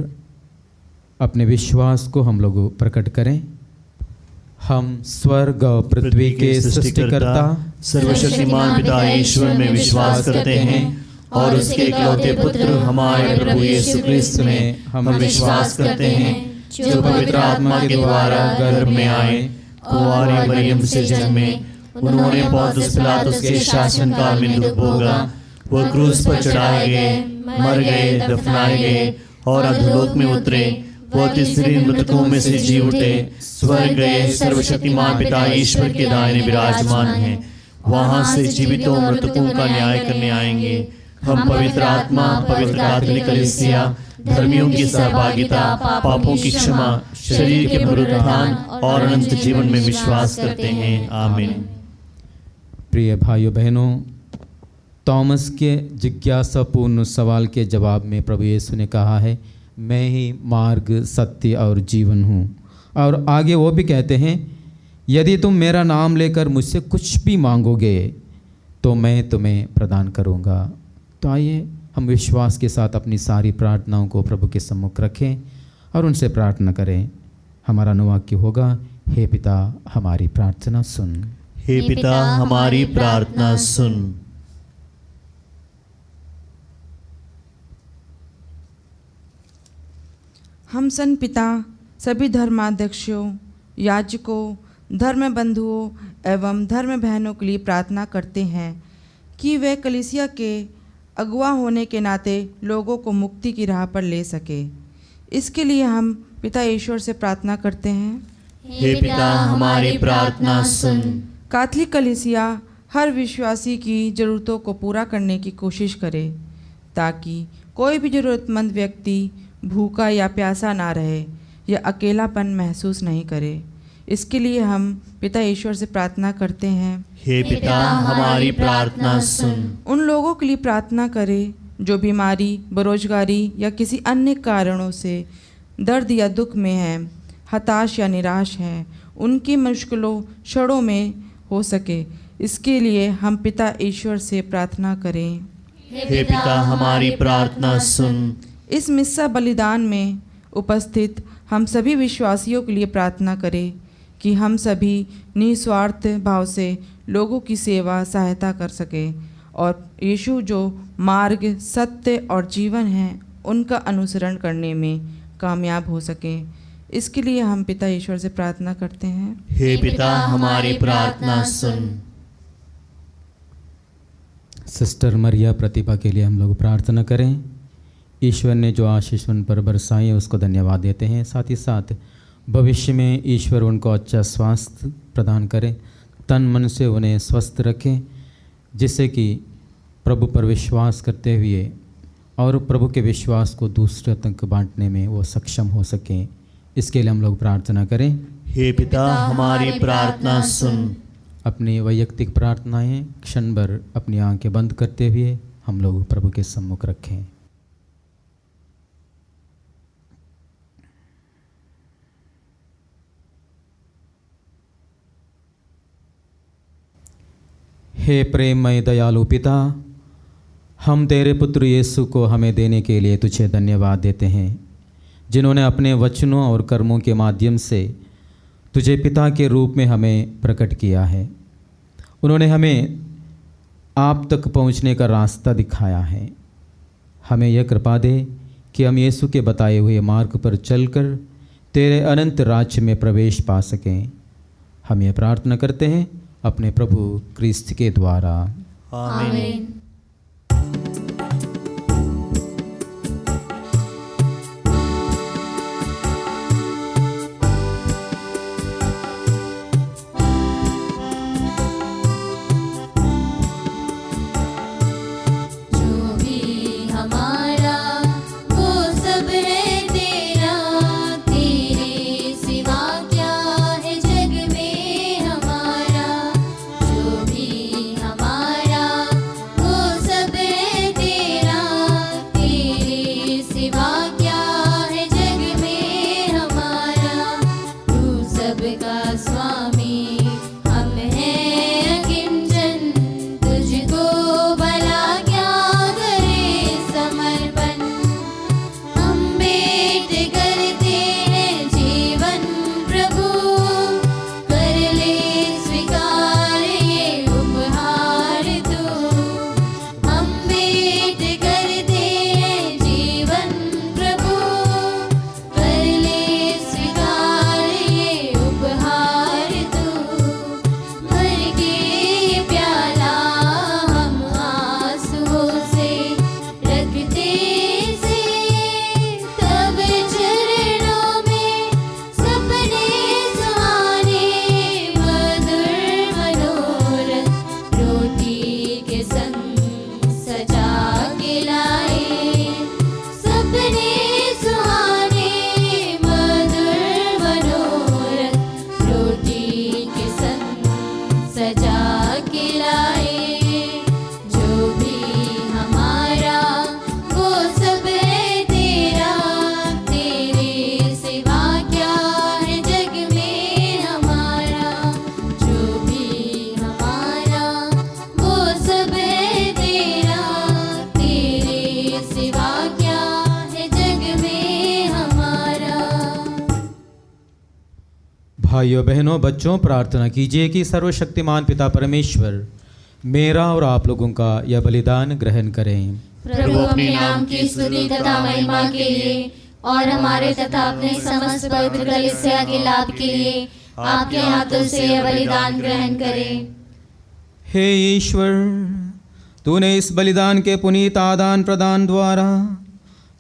अपने विश्वास को हम लोग प्रकट करें। हम स्वर्ग और पृथ्वी के सृष्टिकर्ता सर्वशक्तिमान पिता ईश्वर में विश्वास करते हैं और उसके इकलौते पुत्र हमारे प्रभु यीशु क्रिस्त में हम विश्वास करते हैं, जो पवित्र आत्मा के द्वारा गर्भ में आए, कुंवारी मरियम से जन्मे, उन्होंने पौंतियुस पिलातुस के शासन काल में दुख भोगा, वो क्रूस पर चढ़ाए गए, मर गए, दफनाए गए और अधोलोक में उतरे, वो तीसरे मृतकों में से जी उठे, स्वर्ग गए, सर्वशक्तिमान पिता ईश्वर के दाहिने विराजमान हैं, वहां से जीवितों मृतकों का न्याय करने आएंगे। हम पवित्र आत्मा, पवित्र कैथोलिक कलीसिया, धर्मियों की सहभागिता, पापों की क्षमा, शरीर के पुनरुत्थान और अनंत जीवन में विश्वास करते हैं। आमीन। प्रिय भाइयों बहनों, थॉमस के जिज्ञासापूर्ण सवाल के जवाब में प्रभु यीशु ने कहा है, मैं ही मार्ग, सत्य और जीवन हूँ। और आगे वो भी कहते हैं, यदि तुम मेरा नाम लेकर मुझसे कुछ भी मांगोगे तो मैं तुम्हें प्रदान करूँगा। तो आइए हम विश्वास के साथ अपनी सारी प्रार्थनाओं को प्रभु के सम्मुख रखें और उनसे प्रार्थना करें। हमारा अनुवाक्य होगा, हे पिता हमारी प्रार्थना सुन। हे पिता हमारी प्रार्थना सुन। हम सन पिता सभी धर्माध्यक्षों, याजकों, धर्म बंधुओं एवं धर्म बहनों के लिए प्रार्थना करते हैं कि वे कलीसिया के अगुवा होने के नाते लोगों को मुक्ति की राह पर ले सके। इसके लिए हम पिता ईश्वर से प्रार्थना करते हैं, हे पिता हमारी प्रार्थना सुन। कैथोलिक कलीसिया हर विश्वासी की ज़रूरतों को पूरा करने की कोशिश करे, ताकि कोई भी ज़रूरतमंद व्यक्ति भूखा या प्यासा ना रहे या अकेलापन महसूस नहीं करे। इसके लिए हम पिता ईश्वर से प्रार्थना करते हैं। हे पिता, हमारी प्रार्थना सुन। उन लोगों के लिए प्रार्थना करें जो बीमारी, बेरोजगारी या किसी अन्य कारणों से दर्द या दुख में हैं, हताश या निराश हैं, उनकी मुश्किलों क्षणों में हो सके। इसके लिए हम पिता ईश्वर से प्रार्थना करें। हे पिता, हमारी प्रार्थना सुन। इस मिस्सा बलिदान में उपस्थित हम सभी विश्वासियों के लिए प्रार्थना करें कि हम सभी निस्वार्थ भाव से लोगों की सेवा सहायता कर सकें और यीशु जो मार्ग, सत्य और जीवन है उनका अनुसरण करने में कामयाब हो सकें। इसके लिए हम पिता ईश्वर से प्रार्थना करते हैं। हे पिता, हमारी प्रार्थना सुन। सिस्टर मरिया प्रतिभा के लिए हम लोग प्रार्थना करें। ईश्वर ने जो आशीष उन पर बरसाई है उसको धन्यवाद देते हैं। साथ ही साथ भविष्य में ईश्वर उनको अच्छा स्वास्थ्य प्रदान करें, तन मन से उन्हें स्वस्थ रखें, जिससे कि प्रभु पर विश्वास करते हुए और प्रभु के विश्वास को दूसरे तक बांटने में वो सक्षम हो सकें। इसके लिए हम लोग प्रार्थना करें। हे पिता, हमारी प्रार्थना सुन। अपनी वैयक्तिक प्रार्थनाएं क्षण भर अपनी आंखें बंद करते हुए हम लोग प्रभु के सम्मुख रखें। हे प्रेममय दयालु पिता, हम तेरे पुत्र यीशु को हमें देने के लिए तुझे धन्यवाद देते हैं, जिन्होंने अपने वचनों और कर्मों के माध्यम से तुझे पिता के रूप में हमें प्रकट किया है। उन्होंने हमें आप तक पहुंचने का रास्ता दिखाया है। हमें यह कृपा दे कि हम यीशु के बताए हुए मार्ग पर चलकर तेरे अनंत राज्य में प्रवेश पा सकें। हम ये प्रार्थना करते हैं अपने प्रभु क्रिस्त के द्वारा। आमीन। जो भी हमारा वो सब है तेरा, तेरे सिवा क्या है जग में हमारा। जो भी हमारा वो सब है तेरा, तेरे सिवा क्या है जग में हमारा। तू सबका स्वामी, हम हैं अकिंचन, तुझको भला क्या करे समर्पण। हम भेंट करते हैं जीवन प्रभु, कर ले स्वीकार ये उपहार तू। हम भेंट करते हैं जीवन प्रभु, कर ले स्वीकार ये उपहार तू। भर के प्याला हम आंसुओं से रखते से, तब चरणों में सपने सुहाने मधुर मनोरथ रोटी के संग सजा के लाए। सपने सुहाने मधुर मनोरथ रोटी के संग सजा के लाए। जो भी हमारा वो सब है तेरा, तेरे सिवा क्या है जग में हमारा। जो भी हमारा वो सब है तेरा, तेरे सिवा क्या है जग में हमारा। भाइयों बहनों बच्चों, प्रार्थना कीजिए कि सर्वशक्तिमान पिता परमेश्वर मेरा और आप लोगों का यह बलिदान ग्रहण करें। प्रभु अपने नाम की स्तुति तथा महिमा के लिए और हमारे तथा अपने समस्त पवित्र कलीसिया के लाभ के लिए आपके हाथों से यह बलिदान ग्रहण करें। हे ईश्वर, तूने इस बलिदान के पुनीत आदान प्रदान द्वारा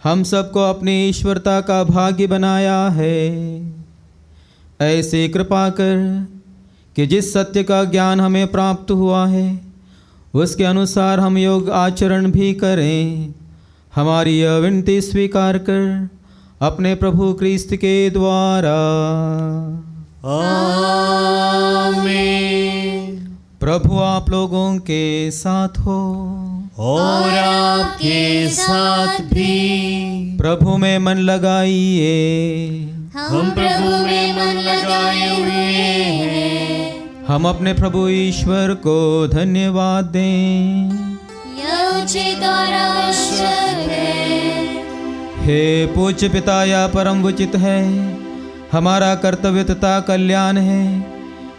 हम सबको अपनी ईश्वरता का भाग्य बनाया है। ऐसे कृपा कर कि जिस सत्य का ज्ञान हमें प्राप्त हुआ है उसके अनुसार हम योग आचरण भी करें। हमारी यह विनती स्वीकार कर अपने प्रभु क्रिस्त के द्वारा। आमीन। प्रभु आप लोगों के साथ हो और आपके साथ भी। प्रभु में मन लगाइए। हम प्रभु में मन लगाए हुए हैं। हम अपने प्रभु ईश्वर को धन्यवाद दें। यह उचित और आवश्यक है। हे पूज्य पिता, या परम उचित है, हमारा कर्तव्य तथा कल्याण है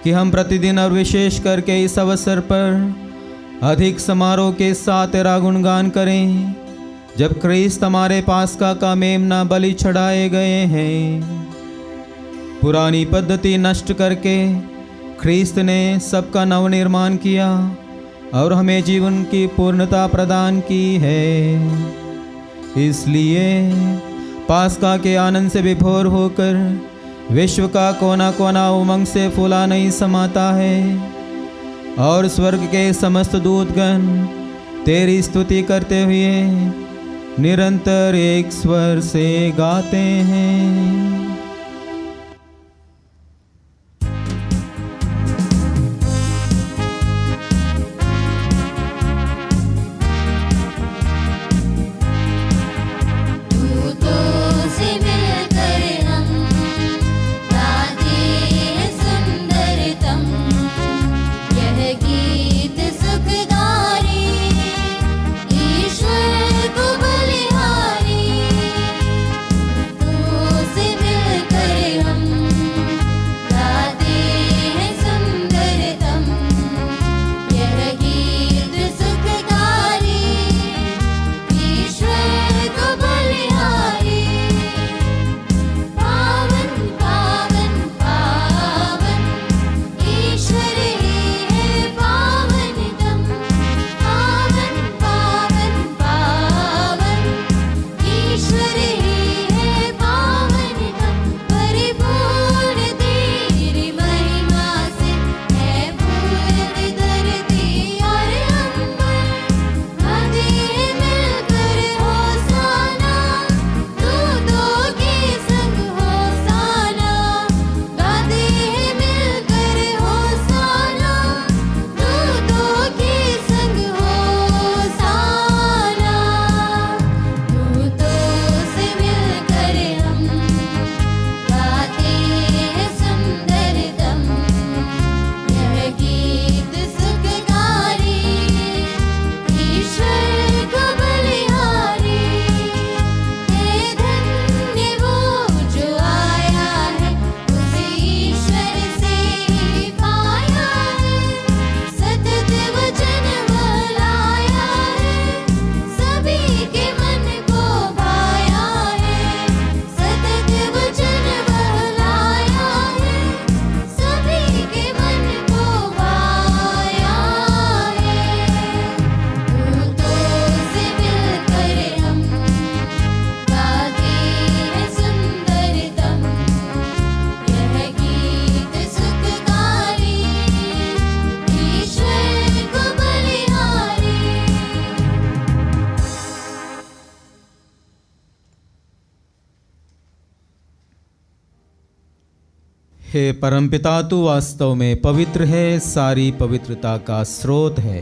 कि हम प्रतिदिन और विशेष करके इस अवसर पर अधिक समारोह के साथ तेरा गुणगान करें, जब क्रिस्त हमारे पास्का का मेमना बलि चढ़ाए गए हैं। पुरानी पद्धति नष्ट करके ख्रीस्त ने सबका नवनिर्माण किया और हमें जीवन की पूर्णता प्रदान की है। इसलिए पास्का के आनंद से विभोर होकर विश्व का कोना कोना उमंग से फूला नहीं समाता है और स्वर्ग के समस्त दूतगण तेरी स्तुति करते हुए निरंतर एक स्वर से गाते हैं। हे परमपिता, तू वास्तव में पवित्र है, सारी पवित्रता का स्रोत है।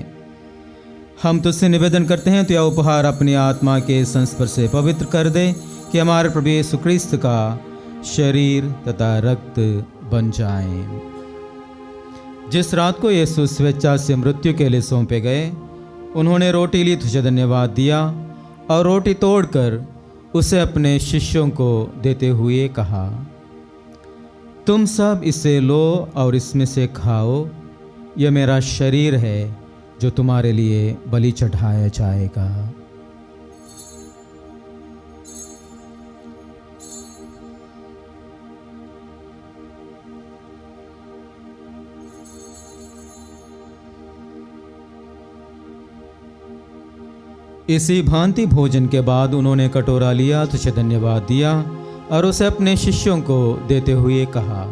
हम तुझसे निवेदन करते हैं, तो यह उपहार अपनी आत्मा के संस्पर्श से पवित्र कर दे कि हमारे प्रभु यीशु क्रिस्त का शरीर तथा रक्त बन जाए। जिस रात को यीशु स्वेच्छा से मृत्यु के लिए सौंपे गए, उन्होंने रोटी ली, तुझे धन्यवाद दिया और रोटी तोड़कर उसे अपने शिष्यों को देते हुए कहा, तुम सब इसे लो और इसमें से खाओ, यह मेरा शरीर है जो तुम्हारे लिए बलि चढ़ाया जाएगा। इसी भांति भोजन के बाद उन्होंने कटोरा लिया, तुझे धन्यवाद दिया और उसे अपने शिष्यों को देते हुए कहा,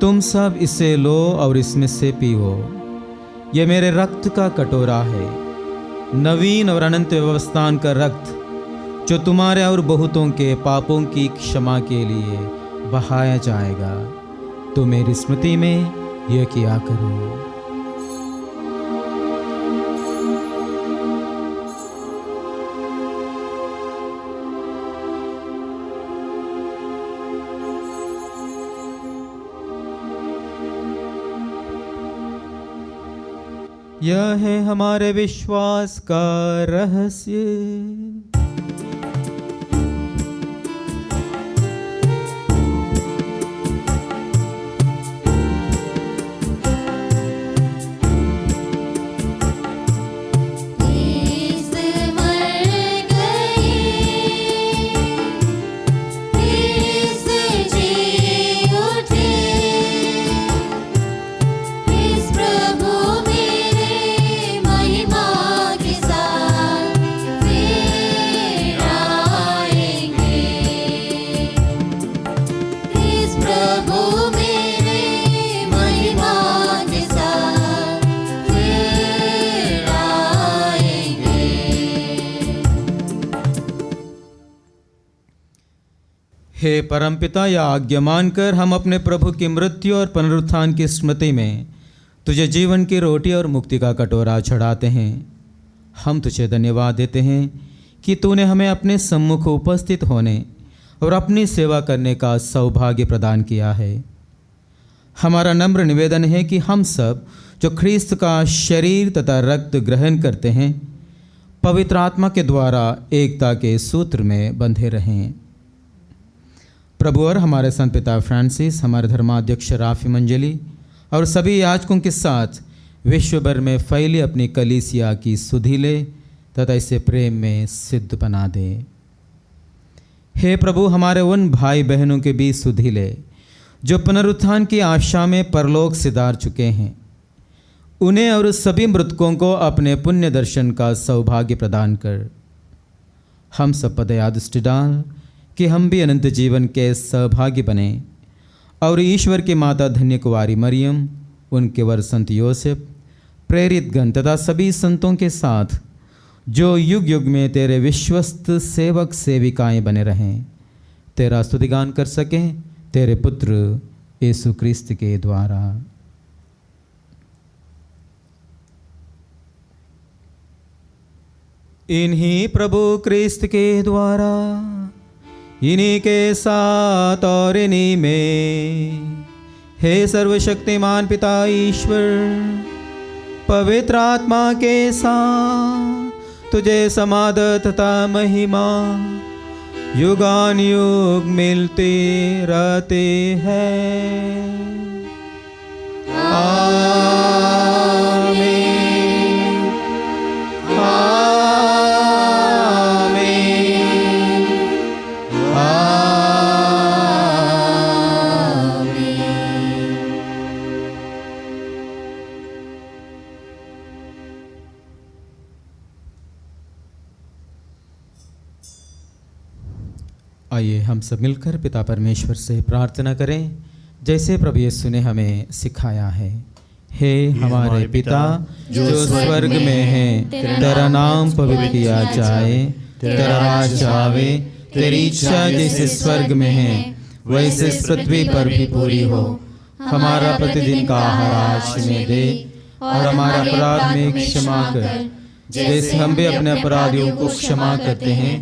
तुम सब इसे लो और इसमें से पियो। ये मेरे रक्त का कटोरा है, नवीन और अनंत व्यवस्थान का रक्त, जो तुम्हारे और बहुतों के पापों की क्षमा के लिए बहाया जाएगा। तो मेरी स्मृति में यह किया करो। यह है हमारे विश्वास का रहस्य। हे परमपिता, या आज्ञा मानकर हम अपने प्रभु की मृत्यु और पुनरुत्थान की स्मृति में तुझे जीवन की रोटी और मुक्ति का कटोरा चढ़ाते हैं। हम तुझे धन्यवाद देते हैं कि तूने हमें अपने सम्मुख उपस्थित होने और अपनी सेवा करने का सौभाग्य प्रदान किया है। हमारा नम्र निवेदन है कि हम सब जो ख्रीस्त का शरीर तथा रक्त ग्रहण करते हैं, पवित्र आत्मा के द्वारा एकता के सूत्र में बंधे रहें। प्रभु और हमारे संत पिता फ्रांसिस, हमारे धर्माध्यक्ष राफी मंजली और सभी याजकों के साथ विश्व भर में फैली अपनी कलीसिया की सुधि ले तथा इसे प्रेम में सिद्ध बना दे। हे प्रभु, हमारे उन भाई बहनों के बीच सुधि ले जो पुनरुत्थान की आशा में परलोक सिधार चुके हैं, उन्हें और सभी मृतकों को अपने पुण्य दर्शन का सौभाग्य प्रदान कर। हम सब पद यादृष्टि डाल कि हम भी अनंत जीवन के सहभागी बने और ईश्वर की माता धन्य कुंवारी मरियम, उनके वर संत योसेफ, प्रेरित गण तथा सभी संतों के साथ जो युग युग में तेरे विश्वस्त सेवक सेविकाएं बने रहें, तेरा स्तुतिगान कर सकें तेरे पुत्र यीशु क्रिस्त के द्वारा। इन्हीं प्रभु क्रिस्त के द्वारा, इन्हीं के साथ और इन्हीं में, हे सर्वशक्तिमान पिता ईश्वर, पवित्र आत्मा के साथ तुझे समादर तथा महिमा युगान युग मिलते रहते हैं। आमीन। आइए हम सब मिलकर पिता परमेश्वर से प्रार्थना करें जैसे प्रभु यीशु ने हमें सिखाया है। हे हमारे पिता जो स्वर्ग में है, तेरा नाम पवित्र किया जाए, तेरा राज आवे, तेरी इच्छा जैसे स्वर्ग में है वैसे पृथ्वी पर भी पूरी हो। हमारा प्रतिदिन का आहार आज में दे और हमारा अपराध में क्षमा कर, जैसे हम भी अपने अपराधियों को क्षमा करते हैं,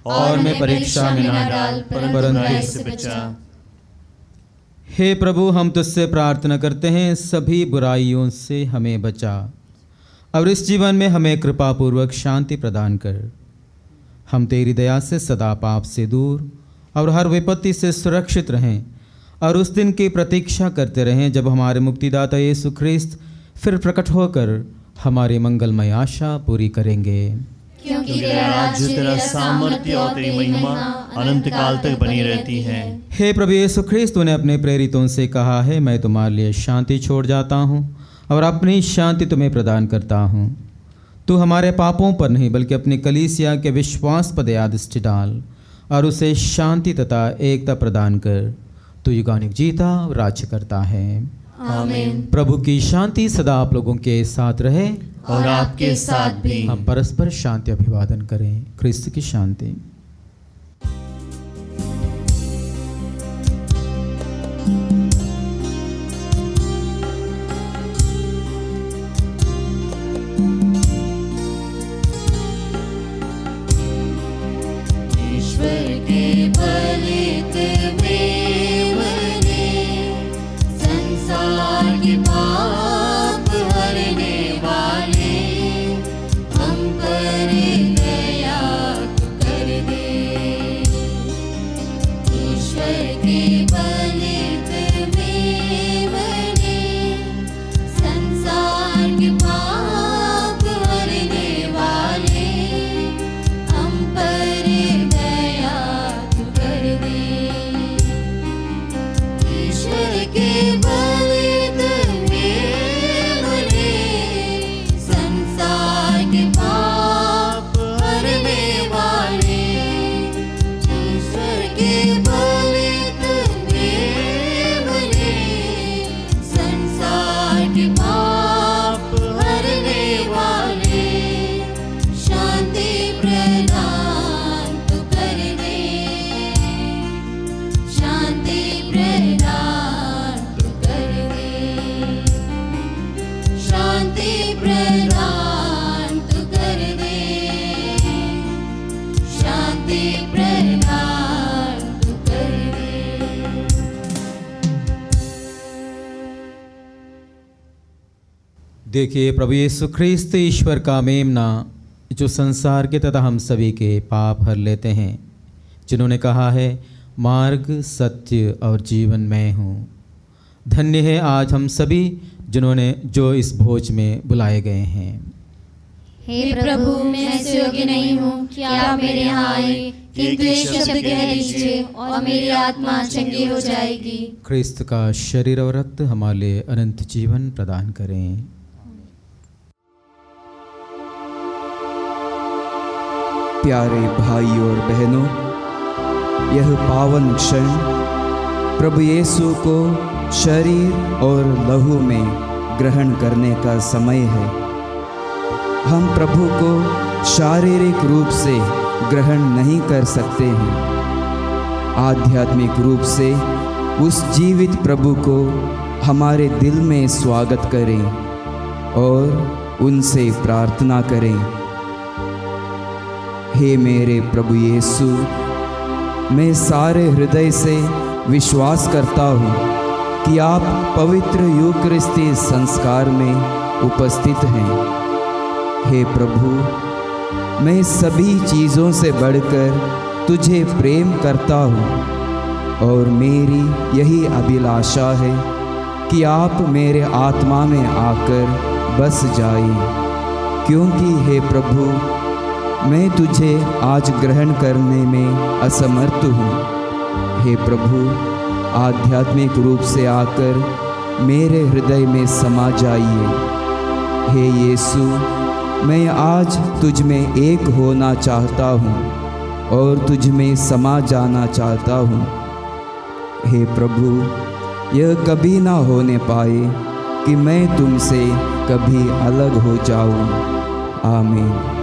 और मैं परीक्षा में ना डाल परंतु से बचा। हे प्रभु, हम तुझसे प्रार्थना करते हैं सभी बुराइयों से हमें बचा और इस जीवन में हमें कृपा पूर्वक शांति प्रदान कर। हम तेरी दया से सदा पाप से दूर और हर विपत्ति से सुरक्षित रहें और उस दिन की प्रतीक्षा करते रहें जब हमारे मुक्तिदाता यीशु ख्रिस्त फिर प्रकट होकर हमारी मंगलमय आशा पूरी करेंगे। क्योंकि तेरा राज्य, तेरा सामर्थ्य और तेरी महिमा अनंत काल तक बनी रहती है। हे प्रभु यीशु ख्रिस्त ने अपने प्रेरितों से कहा है, मैं तुम्हारे लिए शांति छोड़ जाता हूँ और अपनी शांति तुम्हें प्रदान करता हूँ। तू हमारे पापों पर नहीं बल्कि अपनी कलीसिया के विश्वास पर दृष्टि डाल और उसे शांति तथा एकता प्रदान कर। तो युगानुग जीता राज्य करता है। आमीन। प्रभु की शांति सदा आप लोगों के साथ रहे और आपके साथ भी। हम परस्पर शांति अभिवादन करें। क्रिस्त की शांति। ईश्वर के बलित मेमने, संसार के पाप हरने वाले, हम पर दया तू कर दे। ईश्वर के बलित मेमने, संसार के पाप हरने वाले, हम पर दया तू कर दे। ईश्वर के बलित मेमने, संसार के पाप हरने वाले, ईश्वर के बलित मेमने, संसार के पाप हरने वाले, शांति प्रदान तू कर दे। शांति प्रदान तू कर दे। शांति प्रदान तू कर दे। शांति प्रदान तू कर दे। देखिए प्रभु यीशु ख्रिस्त ईश्वर का मेमना, जो संसार के तथा हम सभी के पाप हर लेते हैं, जिन्होंने कहा है मार्ग सत्य और जीवन मैं हूँ। धन्य है आज हम सभी जो इस भोज में बुलाए गए हैं। हे प्रभु, मैं ऐसे योग्य नहीं हूँ कि आप मेरे यहाँ आए, किंतु एक शब्द कह दीजिए और मेरी आत्मा चंगी हो जाएगी। ख्रिस्त का शरीर और रक्त हमारे लिए अनंत जीवन प्रदान करें। प्यारे भाई और बहनों, यह पावन क्षण प्रभु यीशु को शरीर और लहू में ग्रहण करने का समय है। हम प्रभु को शारीरिक रूप से ग्रहण नहीं कर सकते हैं। आध्यात्मिक रूप से उस जीवित प्रभु को हमारे दिल में स्वागत करें और उनसे प्रार्थना करें। हे मेरे प्रभु यीशु, मैं सारे हृदय से विश्वास करता हूँ कि आप पवित्र यूकरिस्ती संस्कार में उपस्थित हैं। हे प्रभु, मैं सभी चीज़ों से बढ़कर तुझे प्रेम करता हूँ और मेरी यही अभिलाषा है कि आप मेरे आत्मा में आकर बस जाएं, क्योंकि हे प्रभु, मैं तुझे आज ग्रहण करने में असमर्थ हूँ। हे प्रभु, आध्यात्मिक रूप से आकर मेरे हृदय में समा जाइए। हे यीशु, मैं आज तुझ में एक होना चाहता हूँ और तुझ में समा जाना चाहता हूँ। हे प्रभु, यह कभी ना होने पाए कि मैं तुमसे कभी अलग हो जाऊँ। आमीन।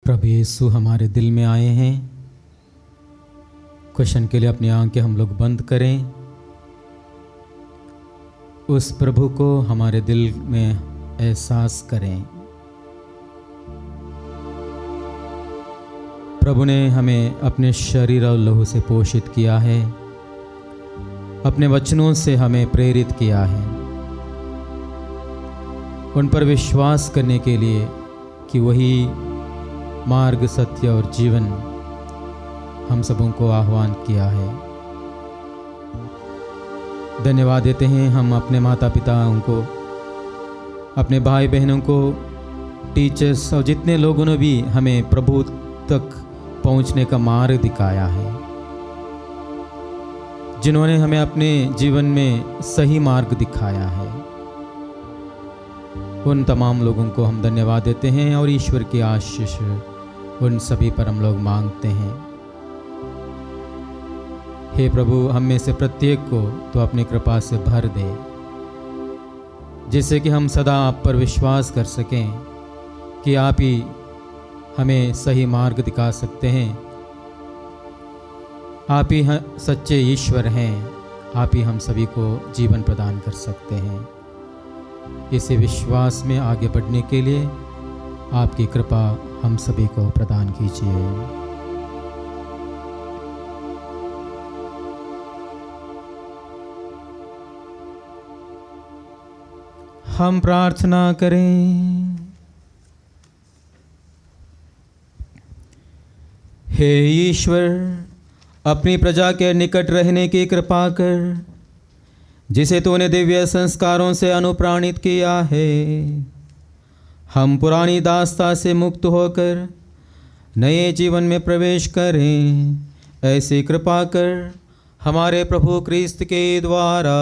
प्रभु यीशु हमारे दिल में आए हैं। क्वेश्चन के लिए अपनी आंखें हम लोग बंद करें। उस प्रभु को हमारे दिल में एहसास करें। प्रभु ने हमें अपने शरीर और लहू से पोषित किया है, अपने वचनों से हमें प्रेरित किया है, उन पर विश्वास करने के लिए कि वही मार्ग, सत्य और जीवन हम सबों को आह्वान किया है। धन्यवाद देते हैं हम अपने माता पिताओं को, अपने भाई बहनों को, टीचर्स और जितने लोगों ने भी हमें प्रभु तक पहुंचने का मार्ग दिखाया है, जिन्होंने हमें अपने जीवन में सही मार्ग दिखाया है। उन तमाम लोगों को हम धन्यवाद देते हैं और ईश्वर की आशीष उन सभी पर हम लोग मांगते हैं। हे प्रभु, हम में से प्रत्येक को तो अपनी कृपा से भर दे, जिससे कि हम सदा आप पर विश्वास कर सकें कि आप ही हमें सही मार्ग दिखा सकते हैं। आप ही सच्चे ईश्वर हैं, आप ही हम सभी को जीवन प्रदान कर सकते हैं। इसी विश्वास में आगे बढ़ने के लिए आपकी कृपा हम सभी को प्रदान कीजिए। हम प्रार्थना करें। हे ईश्वर, अपनी प्रजा के निकट रहने की कृपा कर, जिसे तूने दिव्य संस्कारों से अनुप्राणित किया है। हम पुरानी दास्ता से मुक्त होकर नए जीवन में प्रवेश करें, ऐसी कृपा कर हमारे प्रभु क्रिस्त के द्वारा।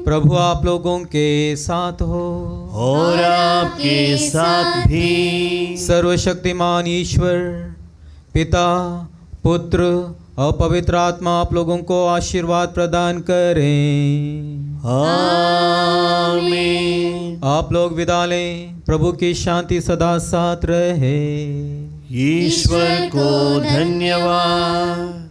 प्रभु आप लोगों के साथ हो और आपके साथ भी। सर्वशक्तिमान ईश्वर पिता, पुत्र और पवित्र आत्मा आप लोगों को आशीर्वाद प्रदान करें। आमीन। आप लोग विदा लें। प्रभु की शांति सदा साथ रहे। ईश्वर को धन्यवाद।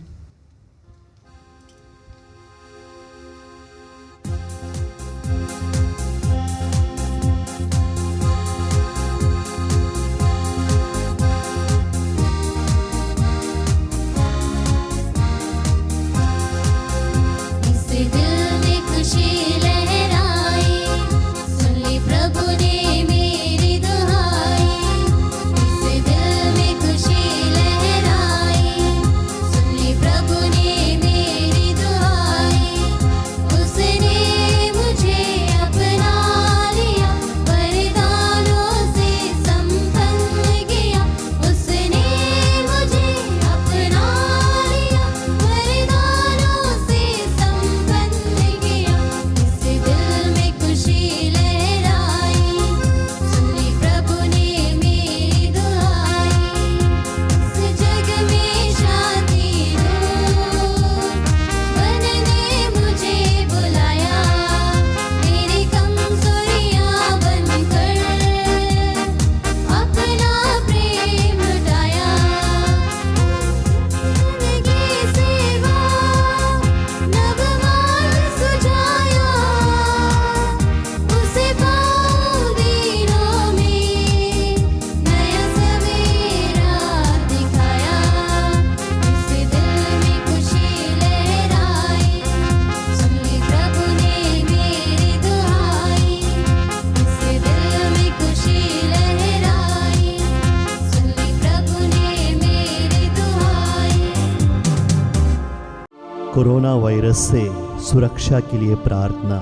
कोरोना वायरस से सुरक्षा के लिए प्रार्थना।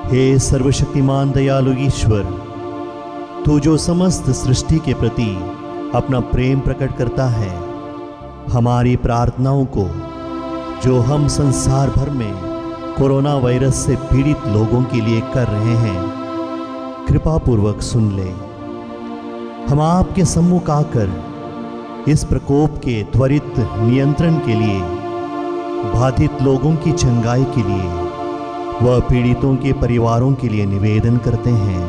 हे सर्वशक्तिमान दयालु ईश्वर, तू जो समस्त सृष्टि के प्रति अपना प्रेम प्रकट करता है, हमारी प्रार्थनाओं को जो हम संसार भर में कोरोना वायरस से पीड़ित लोगों के लिए कर रहे हैं, कृपा पूर्वक सुन ले। हम आपके सम्मुख आकर इस प्रकोप के त्वरित नियंत्रण के लिए, बाधित लोगों की चंगाई के लिए व पीड़ितों के परिवारों के लिए निवेदन करते हैं।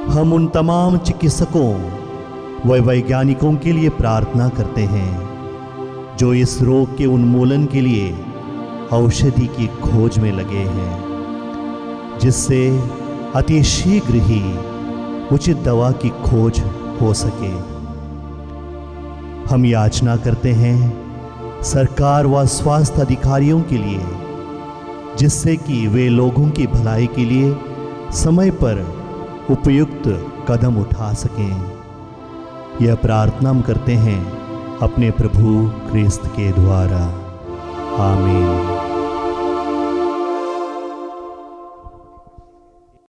हम उन तमाम चिकित्सकों व वैज्ञानिकों के लिए प्रार्थना करते हैं जो इस रोग के उन्मूलन के लिए औषधि की खोज में लगे हैं, जिससे अति शीघ्र ही उचित दवा की खोज हो सके। हम याचना करते हैं सरकार व स्वास्थ्य अधिकारियों के लिए, जिससे कि वे लोगों की भलाई के लिए समय पर उपयुक्त कदम उठा सकें। यह प्रार्थना हम करते हैं अपने प्रभु क्रिस्त के द्वारा। आमीन।